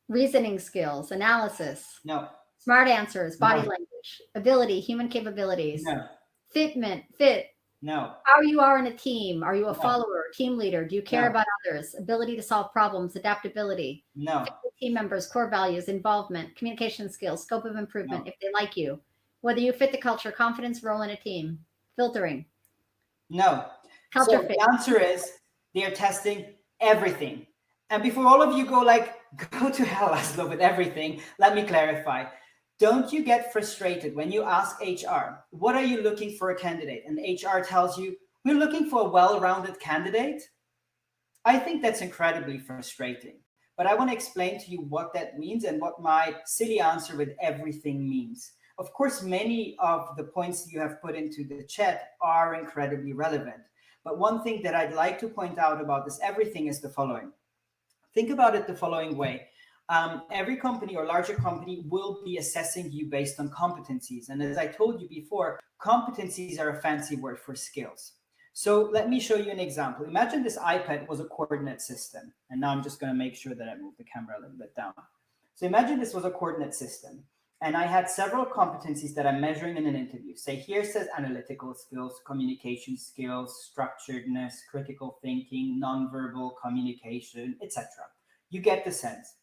[SPEAKER 1] Reasoning skills, analysis.
[SPEAKER 3] No.
[SPEAKER 1] Smart answers, body
[SPEAKER 3] No.
[SPEAKER 1] language, ability, human capabilities.
[SPEAKER 3] No.
[SPEAKER 1] Fit.
[SPEAKER 3] No.
[SPEAKER 1] How you are in a team. Are you a
[SPEAKER 3] No.
[SPEAKER 1] follower, team leader? Do you care
[SPEAKER 3] No.
[SPEAKER 1] about others? Ability to solve problems, adaptability.
[SPEAKER 3] No.
[SPEAKER 1] Fit with team members, core values, involvement, communication skills, scope of improvement,
[SPEAKER 3] No.
[SPEAKER 1] if they like you. Whether you fit the culture, confidence, role in a team. Filtering.
[SPEAKER 3] No.
[SPEAKER 1] Culture
[SPEAKER 3] So
[SPEAKER 1] fit.
[SPEAKER 3] the answer is they are testing everything. And before all of you go to hell, Laszlo, with everything, let me clarify. Don't you get frustrated when you ask HR, what are you looking for a candidate? And HR tells you, we're looking for a well-rounded candidate. I think that's incredibly frustrating. But I want to explain to you what that means and what my silly answer with everything means. Of course, many of the points you have put into the chat are incredibly relevant. But one thing that I'd like to point out about this everything is the following. Think about it the following way. Every company or larger company will be assessing you based on competencies. And as I told you before, competencies are a fancy word for skills. So let me show you an example. Imagine this iPad was a coordinate system. And now I'm just going to make sure that I move the camera a little bit down. So imagine this was a coordinate system. And I had several competencies that I'm measuring in an interview. Say here says analytical skills, communication skills, structuredness, critical thinking, nonverbal communication, etc. You get the sense.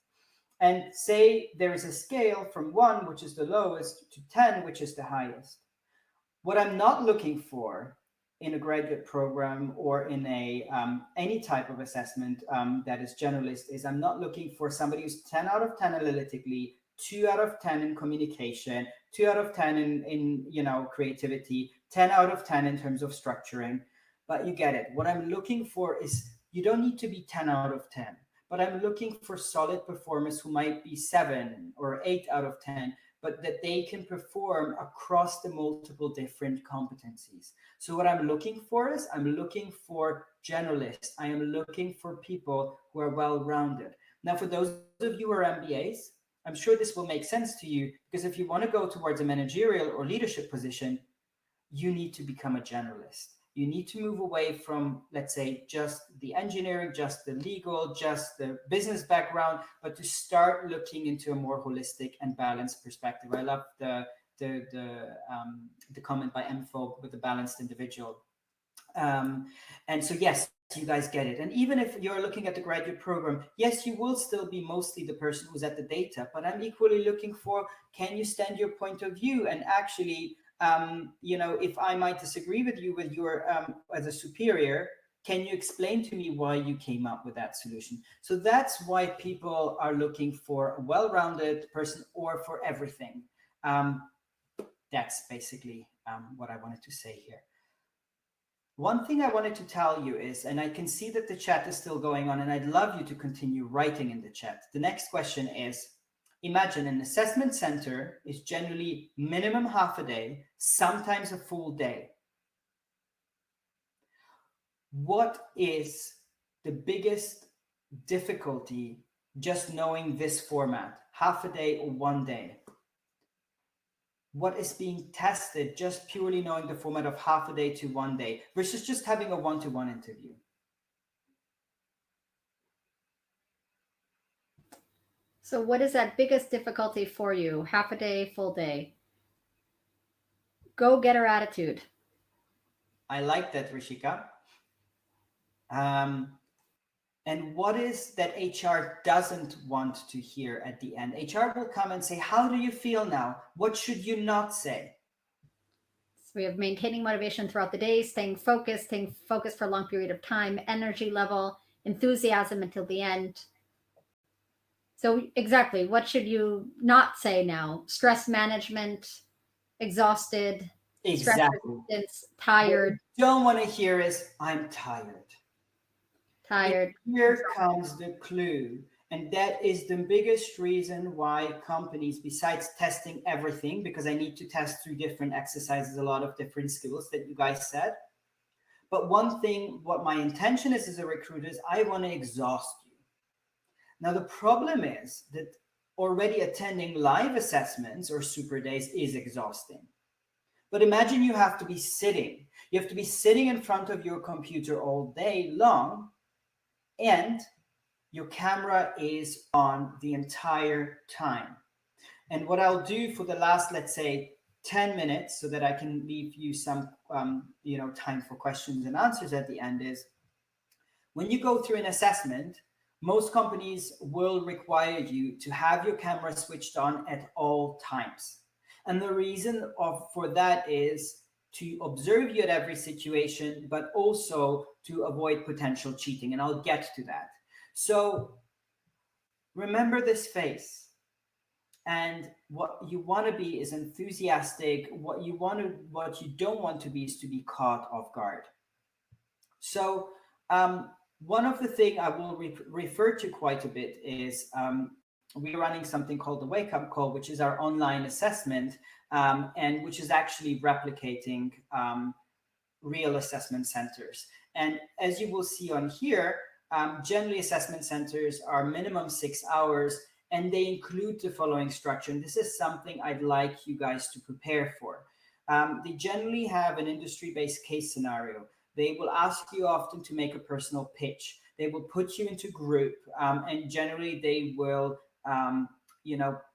[SPEAKER 3] And say there is a scale from 1, which is the lowest, to 10, which is the highest. What I'm not looking for in a graduate program or in a any type of assessment that is generalist is I'm not looking for somebody who's 10 out of 10 analytically, 2 out of 10 in communication, 2 out of 10 in creativity, 10 out of 10 in terms of structuring. But you get it. What I'm looking for is you don't need to be 10 out of 10. But I'm looking for solid performers who might be 7 or 8 out of 10, but that they can perform across the multiple different competencies. So what I'm looking for is I'm looking for generalists. I am looking for people who are well-rounded. Now, for those of you who are MBAs, I'm sure this will make sense to you, because if you want to go towards a managerial or leadership position, you need to become a generalist. You need to move away from, let's say, just the engineering, just the legal, just the business background, but to start looking into a more holistic and balanced perspective. I love the comment by Mfo with the balanced individual. And so, yes, you guys get it. And even if you're looking at the graduate program, yes, you will still be mostly the person who's at the data, but I'm equally looking for, can you stand your point of view and actually if I might disagree with you with your as a superior, can you explain to me why you came up with that solution? So that's why people are looking for a well-rounded person or for everything. That's basically what I wanted to say here. One thing I wanted to tell you is, and I can see that the chat is still going on, and I'd love you to continue writing in the chat. The next question is, imagine an assessment center is generally minimum half a day, sometimes a full day. What is the biggest difficulty just knowing this format, half a day or 1 day? What is being tested just purely knowing the format of half a day to 1 day versus just having a one-to-one interview?
[SPEAKER 1] So what is that biggest difficulty for you? Half a day, full day? Go-getter attitude.
[SPEAKER 3] I like that, Rishika. And what is that HR doesn't want to hear at the end? HR will come and say, how do you feel now? What should you not say?
[SPEAKER 1] So we have maintaining motivation throughout the day, staying focused for a long period of time, energy level, enthusiasm until the end. So exactly, what should you not say now? Stress management, exhausted,
[SPEAKER 3] Exactly.
[SPEAKER 1] stress resistance, tired.
[SPEAKER 3] What you don't want to hear is, I'm tired.
[SPEAKER 1] Tired.
[SPEAKER 3] Here comes the clue. And that is the biggest reason why companies, besides testing everything, because I need to test through different exercises, a lot of different skills that you guys said. But one thing, what my intention is as a recruiter is I want to exhaust you. Now, the problem is that already attending live assessments or super days is exhausting. But imagine you have to be sitting. You have to be sitting in front of your computer all day long, and your camera is on the entire time. And what I'll do for the last, let's say, 10 minutes, so that I can leave you some time for questions and answers at the end, is when you go through an assessment, most companies will require you to have your camera switched on at all times. And the reason for that is to observe you at every situation, but also to avoid potential cheating. And I'll get to that. So remember this face. And what you want to be is enthusiastic. What you don't want to be is to be caught off guard. So one of the things I will refer to quite a bit is we're running something called the Wake Up Call, which is our online assessment, and which is actually replicating real assessment centers. And as you will see on here, generally assessment centers are minimum 6 hours, and they include the following structure. And this is something I'd like you guys to prepare for. They generally have an industry-based case scenario. They will ask you often to make a personal pitch. They will put you into group, and generally they will,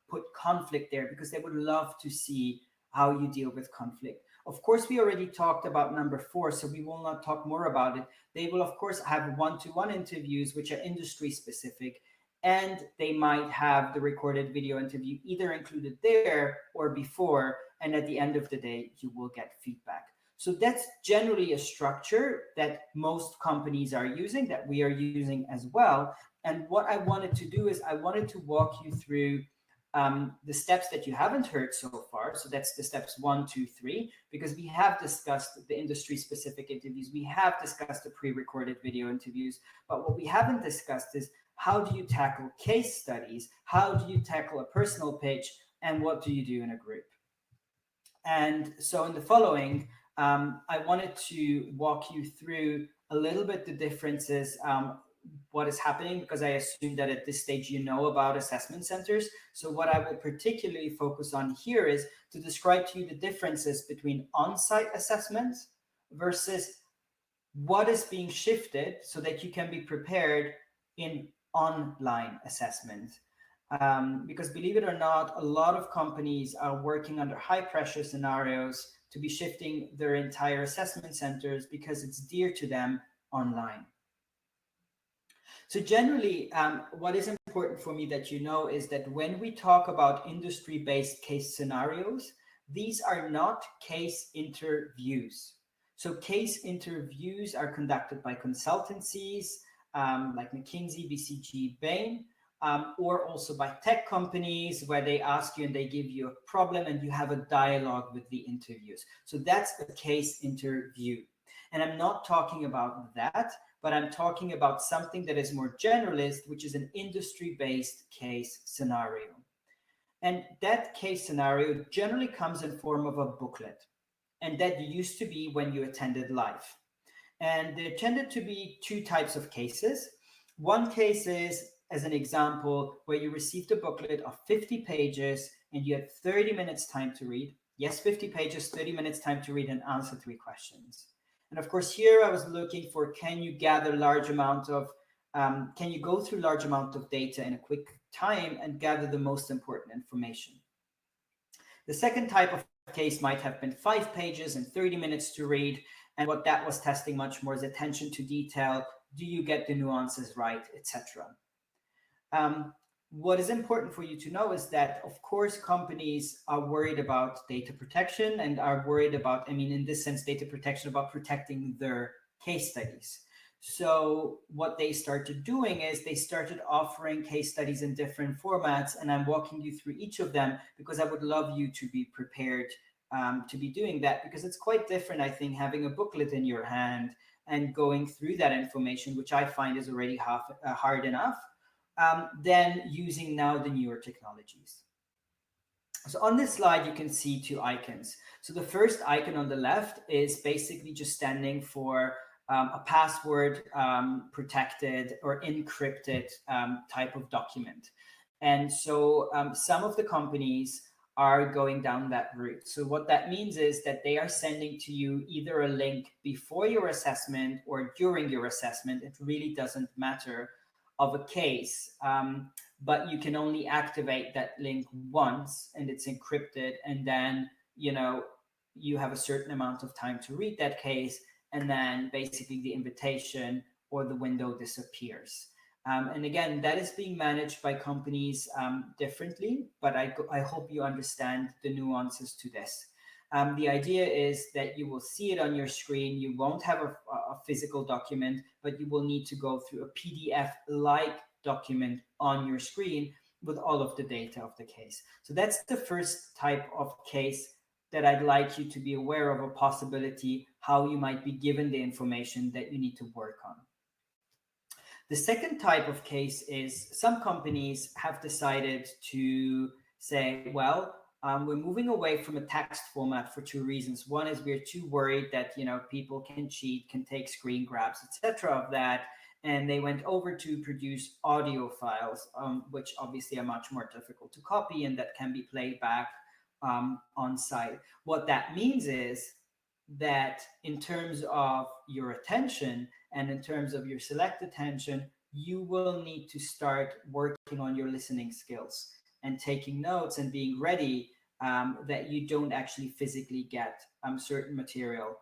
[SPEAKER 3] put conflict there because they would love to see how you deal with conflict. Of course, we already talked about number 4, so we will not talk more about it. They will, of course, have one-to-one interviews, which are industry-specific, and they might have the recorded video interview either included there or before, and at the end of the day, you will get feedback. So that's generally a structure that most companies are using, that we are using as well. And what I wanted to do is I wanted to walk you through the steps that you haven't heard so far. So that's the steps 1, 2, 3, because we have discussed the industry-specific interviews. We have discussed the pre-recorded video interviews. But what we haven't discussed is how do you tackle case studies? How do you tackle a personal pitch? And what do you do in a group? And so in the following, I wanted to walk you through a little bit the differences, what is happening, because I assume that at this stage you know about assessment centers. So what I will particularly focus on here is to describe to you the differences between on-site assessments versus what is being shifted so that you can be prepared in online assessment. Because believe it or not, a lot of companies are working under high pressure scenarios to be shifting their entire assessment centers because it's dear to them online. So generally, what is important for me that you know is that when we talk about industry-based case scenarios, these are not case interviews. So case interviews are conducted by consultancies like McKinsey, BCG, Bain, or also by tech companies where they ask you and they give you a problem and you have a dialogue with the interviews. So that's a case interview. And I'm not talking about that, but I'm talking about something that is more generalist, which is an industry-based case scenario. And that case scenario generally comes in form of a booklet. And that used to be when you attended live. And there tended to be two types of cases. One case is, as an example, where you received a booklet of 50 pages and you had 30 minutes time to read. Yes, 50 pages, 30 minutes time to read and answer 3 questions. And of course, here I was looking for, can you gather large amount of, can you go through large amount of data in a quick time and gather the most important information? The second type of case might have been 5 pages and 30 minutes to read. And what that was testing much more is attention to detail. Do you get the nuances right, etc. What is important for you to know is that, of course, companies are worried about data protection and are worried about, I mean, in this sense, data protection about protecting their case studies. So what they started doing is they started offering case studies in different formats, and I'm walking you through each of them because I would love you to be prepared to be doing that, because it's quite different, I think, having a booklet in your hand and going through that information, which I find is already hard enough, than using now the newer technologies. So on this slide, you can see 2 icons. So the first icon on the left is basically just standing for a password protected or encrypted type of document. And so some of the companies are going down that route. So what that means is that they are sending to you either a link before your assessment or during your assessment. It really doesn't matter, of a case, but you can only activate that link once and it's encrypted, and then you have a certain amount of time to read that case, and then basically the invitation or the window disappears. And again, that is being managed by companies differently, but I hope you understand the nuances to this. The idea is that you will see it on your screen. You won't have a physical document, but you will need to go through a PDF-like document on your screen with all of the data of the case. So that's the first type of case that I'd like you to be aware of, a possibility, how you might be given the information that you need to work on. The second type of case is some companies have decided to say, well, we're moving away from a text format for 2 reasons. One is we're too worried that people can cheat, can take screen grabs, etc. of that, and they went over to produce audio files, which obviously are much more difficult to copy and that can be played back on site. What that means is that in terms of your attention and in terms of your select attention, you will need to start working on your listening skills and taking notes and being ready that you don't actually physically get certain material.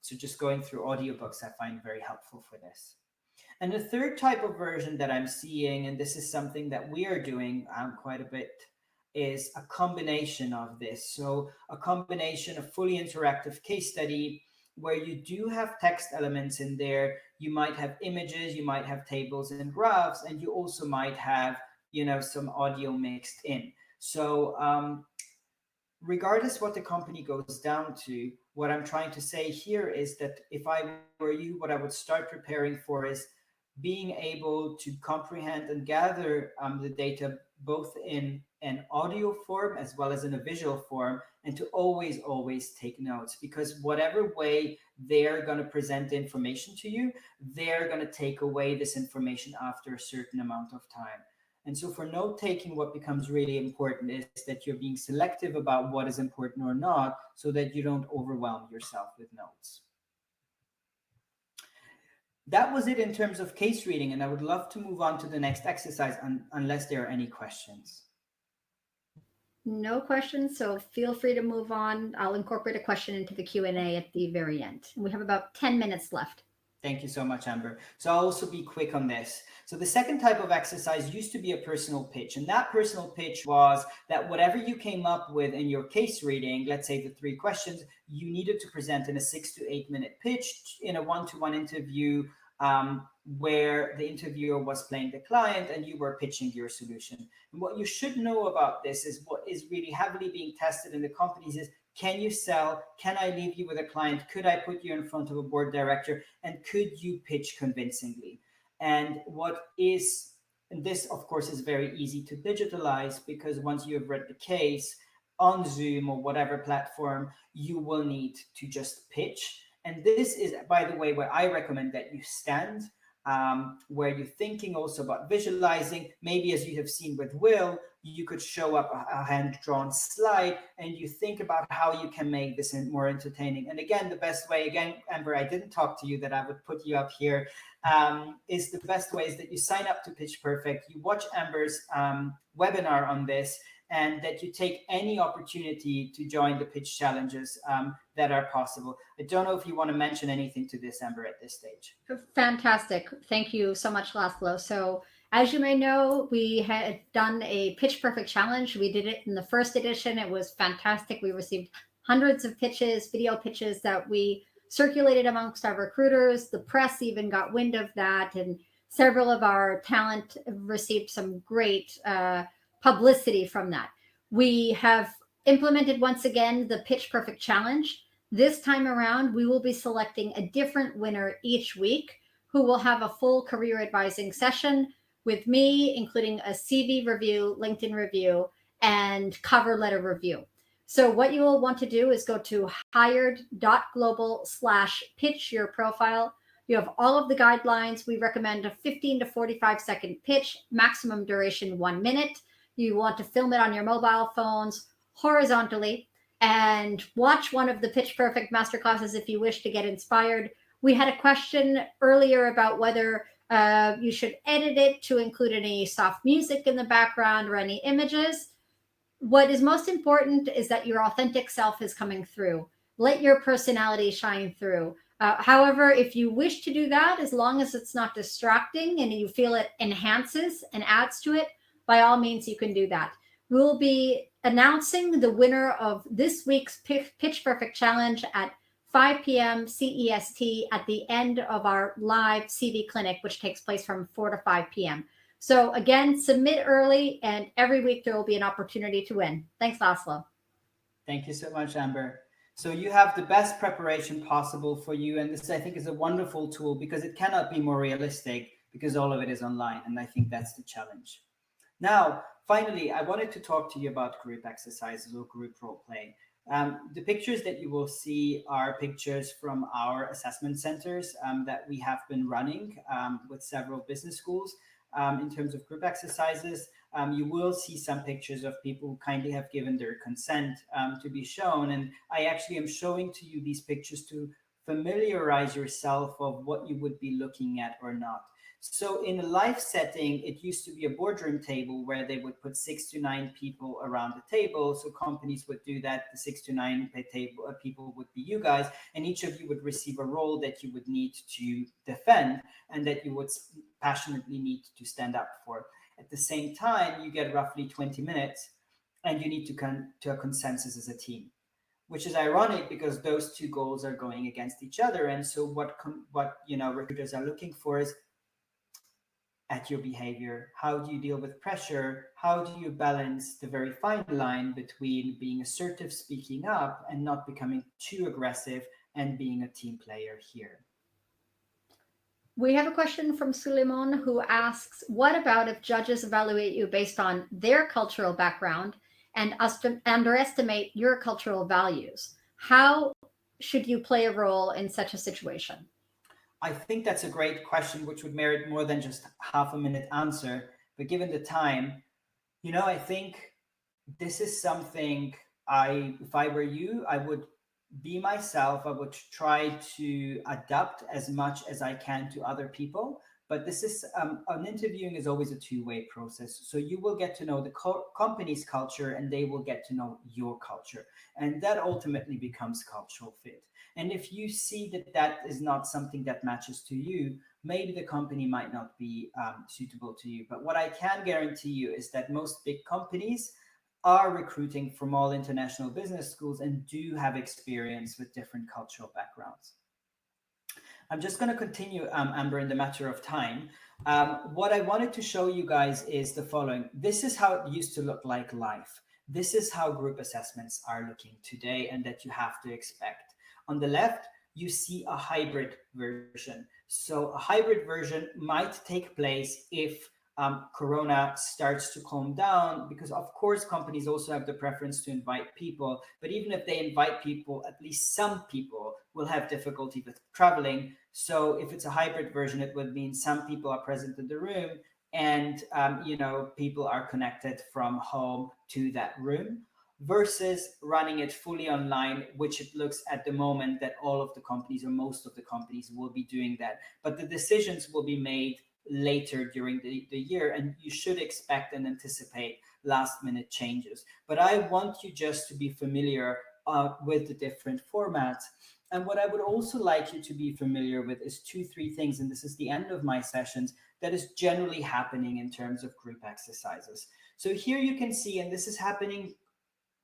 [SPEAKER 3] So just going through audiobooks, I find very helpful for this. And the third type of version that I'm seeing, and this is something that we are doing quite a bit, is a combination of this. So a combination of fully interactive case study where you do have text elements in there. You might have images, you might have tables and graphs, and you also might have some audio mixed in. So regardless what the company goes down to, what I'm trying to say here is that if I were you, what I would start preparing for is being able to comprehend and gather the data both in an audio form as well as in a visual form, and to always take notes, because whatever way they're going to present the information to you, they're going to take away this information after a certain amount of time. And so for note taking, what becomes really important is that you're being selective about what is important or not, so that you don't overwhelm yourself with notes. That was it in terms of case reading, and I would love to move on to the next exercise unless there are any questions.
[SPEAKER 1] No questions, so feel free to move on. I'll incorporate a question into the Q&A at the very end. We have about 10 minutes left.
[SPEAKER 3] Thank you so much, Amber. So I'll also be quick on this. So the second type of exercise used to be a personal pitch. And that personal pitch was that whatever you came up with in your case reading, let's say the 3 questions, you needed to present in a 6 to 8 minute pitch in a one-to-one interview, where the interviewer was playing the client and you were pitching your solution. And what you should know about this is what is really heavily being tested in the companies is, can you sell? Can I leave you with a client? Could I put you in front of a board director? And could you pitch convincingly? And this, of course, is very easy to digitalize, because once you have read the case on Zoom or whatever platform, you will need to just pitch. And this is, by the way, where I recommend that you stand, where you're thinking also about visualizing. Maybe, as you have seen with Will, you could show up a hand-drawn slide and you think about how you can make this more entertaining. And again, the best way, again, Amber, I didn't talk to you that I would put you up here, is the best way is that you sign up to Pitch Perfect, you watch Amber's webinar on this, and that you take any opportunity to join the pitch challenges that are possible. I don't know if you want to mention anything to this, Amber, at this stage.
[SPEAKER 1] Fantastic. Thank you so much, Laszlo. So as you may know, we had done a Pitch Perfect challenge. We did it in the first edition. It was fantastic. We received hundreds of pitches, video pitches that we circulated amongst our recruiters. The press even got wind of that, and several of our talent received some great publicity from that. We have implemented once again the Pitch Perfect challenge. This time around, we will be selecting a different winner each week who will have a full career advising session with me, including a CV review, LinkedIn review, and cover letter review. So what you will want to do is go to hired.global/pitch your profile. You have all of the guidelines. We recommend a 15 to 45 second pitch, maximum duration 1 minute. You want to film it on your mobile phones horizontally and watch one of the Pitch Perfect masterclasses if you wish to get inspired. We had a question earlier about whether you should edit it to include any soft music in the background or any images. What is most important is that your authentic self is coming through. Let your personality shine through. However, if you wish to do that, as long as it's not distracting and you feel it enhances and adds to it, by all means, you can do that. We'll be announcing the winner of this week's Pitch Perfect Challenge at 5 p.m. CEST at the end of our live CV clinic, which takes place from 4 to 5 p.m. So again, submit early, and every week there will be an opportunity to win. Thanks, Laszlo.
[SPEAKER 3] Thank you so much, Amber. So you have the best preparation possible for you. And this, I think, is a wonderful tool because it cannot be more realistic because all of it is online. And I think that's the challenge. Now, finally, I wanted to talk to you about group exercises or group role play. The pictures that you will see are pictures from our assessment centers that we have been running with several business schools in terms of group exercises. You will see some pictures of people who kindly have given their consent to be shown. And I actually am showing to you these pictures to familiarize yourself of what you would be looking at or not. So in a live setting, it used to be a boardroom table where they would put 6 to 9 people around the table. So companies would do that. The 6 to 9 people would be you guys, and each of you would receive a role that you would need to defend and that you would passionately need to stand up for. At the same time, you get roughly 20 minutes and you need to come to a consensus as a team, which is ironic because those two goals are going against each other. And so what recruiters are looking for is at your behavior. How do you deal with pressure? How do you balance the very fine line between being assertive, speaking up, and not becoming too aggressive and being a team player here?
[SPEAKER 1] We have a question from Suleiman who asks, what about if judges evaluate you based on their cultural background and underestimate your cultural values? How should you play a role in such a situation?
[SPEAKER 3] I think that's a great question, which would merit more than just half a minute answer. But given the time, I think this is something if I were you, I would be myself. I would try to adapt as much as I can to other people, But this is an interviewing is always a two-way process. So you will get to know the company's culture, and they will get to know your culture, and that ultimately becomes cultural fit. And if you see that that is not something that matches to you, maybe the company might not be suitable to you. But what I can guarantee you is that most big companies are recruiting from all international business schools and do have experience with different cultural backgrounds. I'm just going to continue, Amber, in the matter of time. What I wanted to show you guys is the following. This is how it used to look like live. This is how group assessments are looking today, and that you have to expect. On the left, you see a hybrid version. So a hybrid version might take place if Corona starts to calm down, because of course companies also have the preference to invite people, but even if they invite people, at least some people will have difficulty with traveling. So if it's a hybrid version, it would mean some people are present in the room, and people are connected from home to that room, versus running it fully online, which it looks at the moment that all of the companies or most of the companies will be doing that. But the decisions will be made later during the year, and you should expect and anticipate last minute changes. But I want you just to be familiar with the different formats. And what I would also like you to be familiar with is 2-3 things, and this is the end of my sessions, that is generally happening in terms of group exercises. So here you can see, and this is happening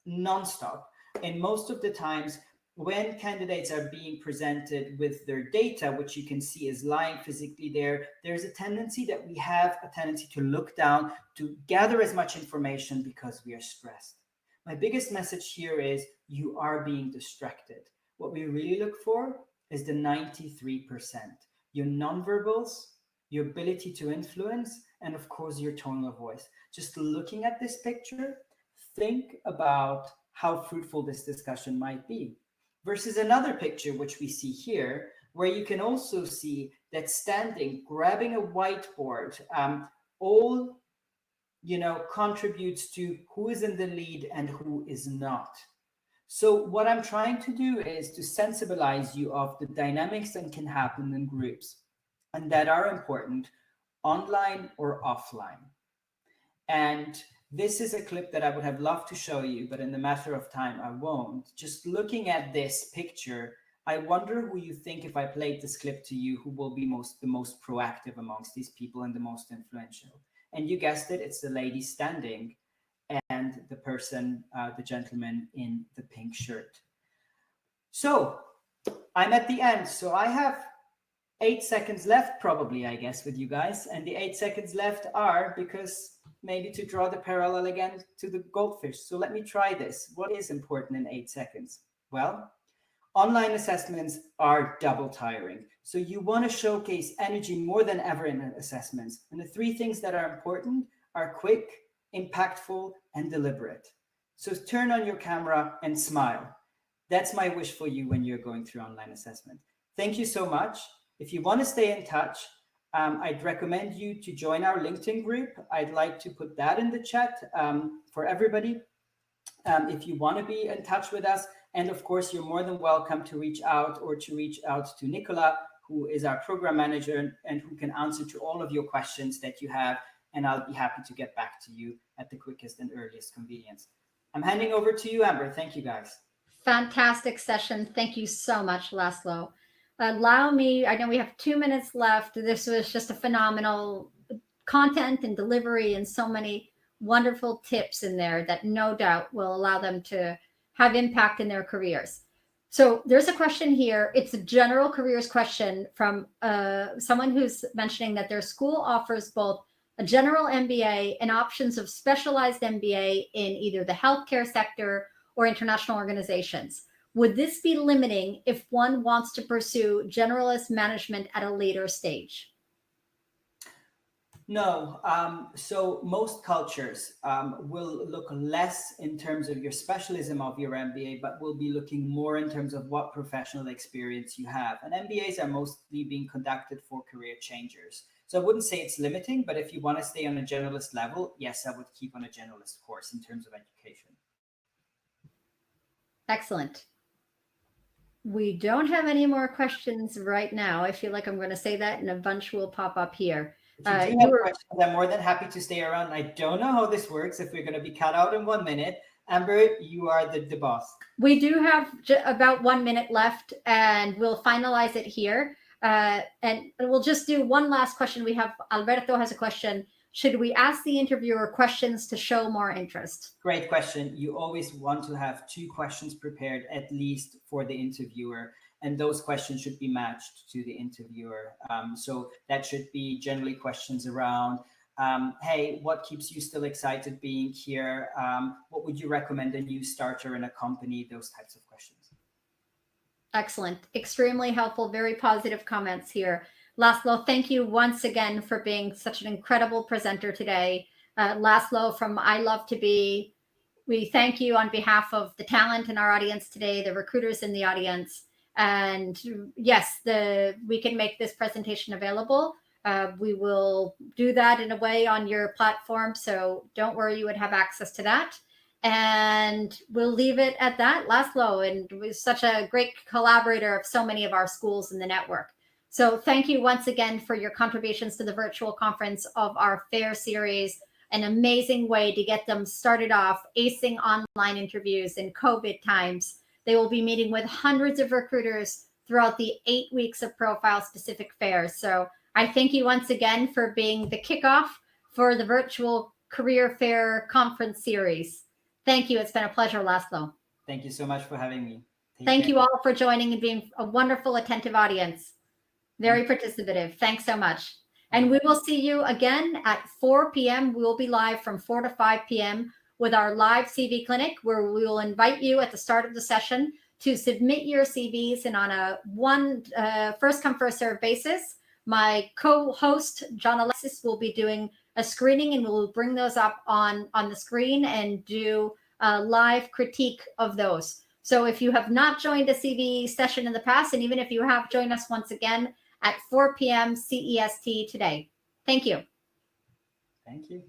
[SPEAKER 3] nonstop, and most of the times when candidates are being presented with their data, which you can see is lying physically there, there's a tendency that we have a tendency to look down, to gather as much information because we are stressed. My biggest message here is you are being distracted. What we really look for is the 93%, your nonverbals, your ability to influence, and of course your tone of voice. Just looking at this picture, think about how fruitful this discussion might be. Versus another picture, which we see here, where you can also see that standing, grabbing a whiteboard, all contributes to who is in the lead and who is not. So what I'm trying to do is to sensibilize you of the dynamics that can happen in groups, and that are important online or offline. And this is a clip that I would have loved to show you, but in the matter of time, I won't. Just looking at this picture, I wonder who you think, if I played this clip to you, who will be the most proactive amongst these people and the most influential. And you guessed it, it's the lady standing and the person, the gentleman in the pink shirt. So I'm at the end. So I have 8 seconds left, probably, I guess, with you guys. And the 8 seconds left are because maybe to draw the parallel again to the goldfish. So let me try this. What is important in 8 seconds? Well, online assessments are double tiring. So you want to showcase energy more than ever in assessments. And the 3 things that are important are quick, impactful, and deliberate. So turn on your camera and smile. That's my wish for you when you're going through online assessment. Thank you so much. If you want to stay in touch, I'd recommend you to join our LinkedIn group. I'd like to put that in the chat for everybody. If you want to be in touch with us, and of course, you're more than welcome to reach out to Nicola, who is our program manager and who can answer to all of your questions that you have. And I'll be happy to get back to you at the quickest and earliest convenience. I'm handing over to you, Amber. Thank you, guys.
[SPEAKER 1] Fantastic session. Thank you so much, Laszlo. Allow me, I know we have 2 minutes left. This was just a phenomenal content and delivery, and so many wonderful tips in there that no doubt will allow them to have impact in their careers. So there's a question here. It's a general careers question from someone who's mentioning that their school offers both a general MBA and options of specialized MBA in either the healthcare sector or international organizations. Would this be limiting if one wants to pursue generalist management at a later stage?
[SPEAKER 3] No. So most cultures will look less in terms of your specialism of your MBA, but will be looking more in terms of what professional experience you have. And MBAs are mostly being conducted for career changers. So I wouldn't say it's limiting, but if you want to stay on a generalist level, yes, I would keep on a generalist course in terms of education.
[SPEAKER 1] Excellent. We don't have any more questions right now. I feel like I'm going to say that and a bunch will pop up here.
[SPEAKER 3] If you do have questions, I'm more than happy to stay around. I don't know how this works, if we're going to be cut out in 1 minute. Amber, you are the boss.
[SPEAKER 1] We do have about 1 minute left, and we'll finalize it here. And we'll just do one last question. We have Alberto has a question. Should we ask the interviewer questions to show more interest?
[SPEAKER 3] Great question. You always want to have 2 questions prepared at least for the interviewer, and those questions should be matched to the interviewer. So that should be generally questions around, hey, what keeps you still excited being here? What would you recommend a new starter in a company? Those types of questions.
[SPEAKER 1] Excellent. Extremely helpful. Very positive comments here. Laszlo, thank you once again for being such an incredible presenter today. Laszlo from I Love to Be, we thank you on behalf of the talent in our audience today, the recruiters in the audience. And yes, we can make this presentation available. We will do that in a way on your platform. So don't worry, you would have access to that. And we'll leave it at that, Laszlo. And was such a great collaborator of so many of our schools in the network. So thank you once again for your contributions to the virtual conference of our FAIR series, an amazing way to get them started off acing online interviews in COVID times. They will be meeting with hundreds of recruiters throughout the 8 weeks of profile-specific fairs. So I thank you once again for being the kickoff for the virtual career fair conference series. Thank you. It's been a pleasure, Laszlo.
[SPEAKER 3] Thank you so much for having me.
[SPEAKER 1] Thank you all for joining and being a wonderful, attentive audience. Very participative. Thanks so much. And we will see you again at 4 p.m. We will be live from 4 to 5 p.m. with our live CV clinic, where we will invite you at the start of the session to submit your CVs, and on a first come, first serve basis, my co-host, John Alexis, will be doing a screening, and we'll bring those up on the screen and do a live critique of those. So if you have not joined a CV session in the past, and even if you have, joined us once again at 4 p.m. CEST today. Thank you.
[SPEAKER 3] Thank you.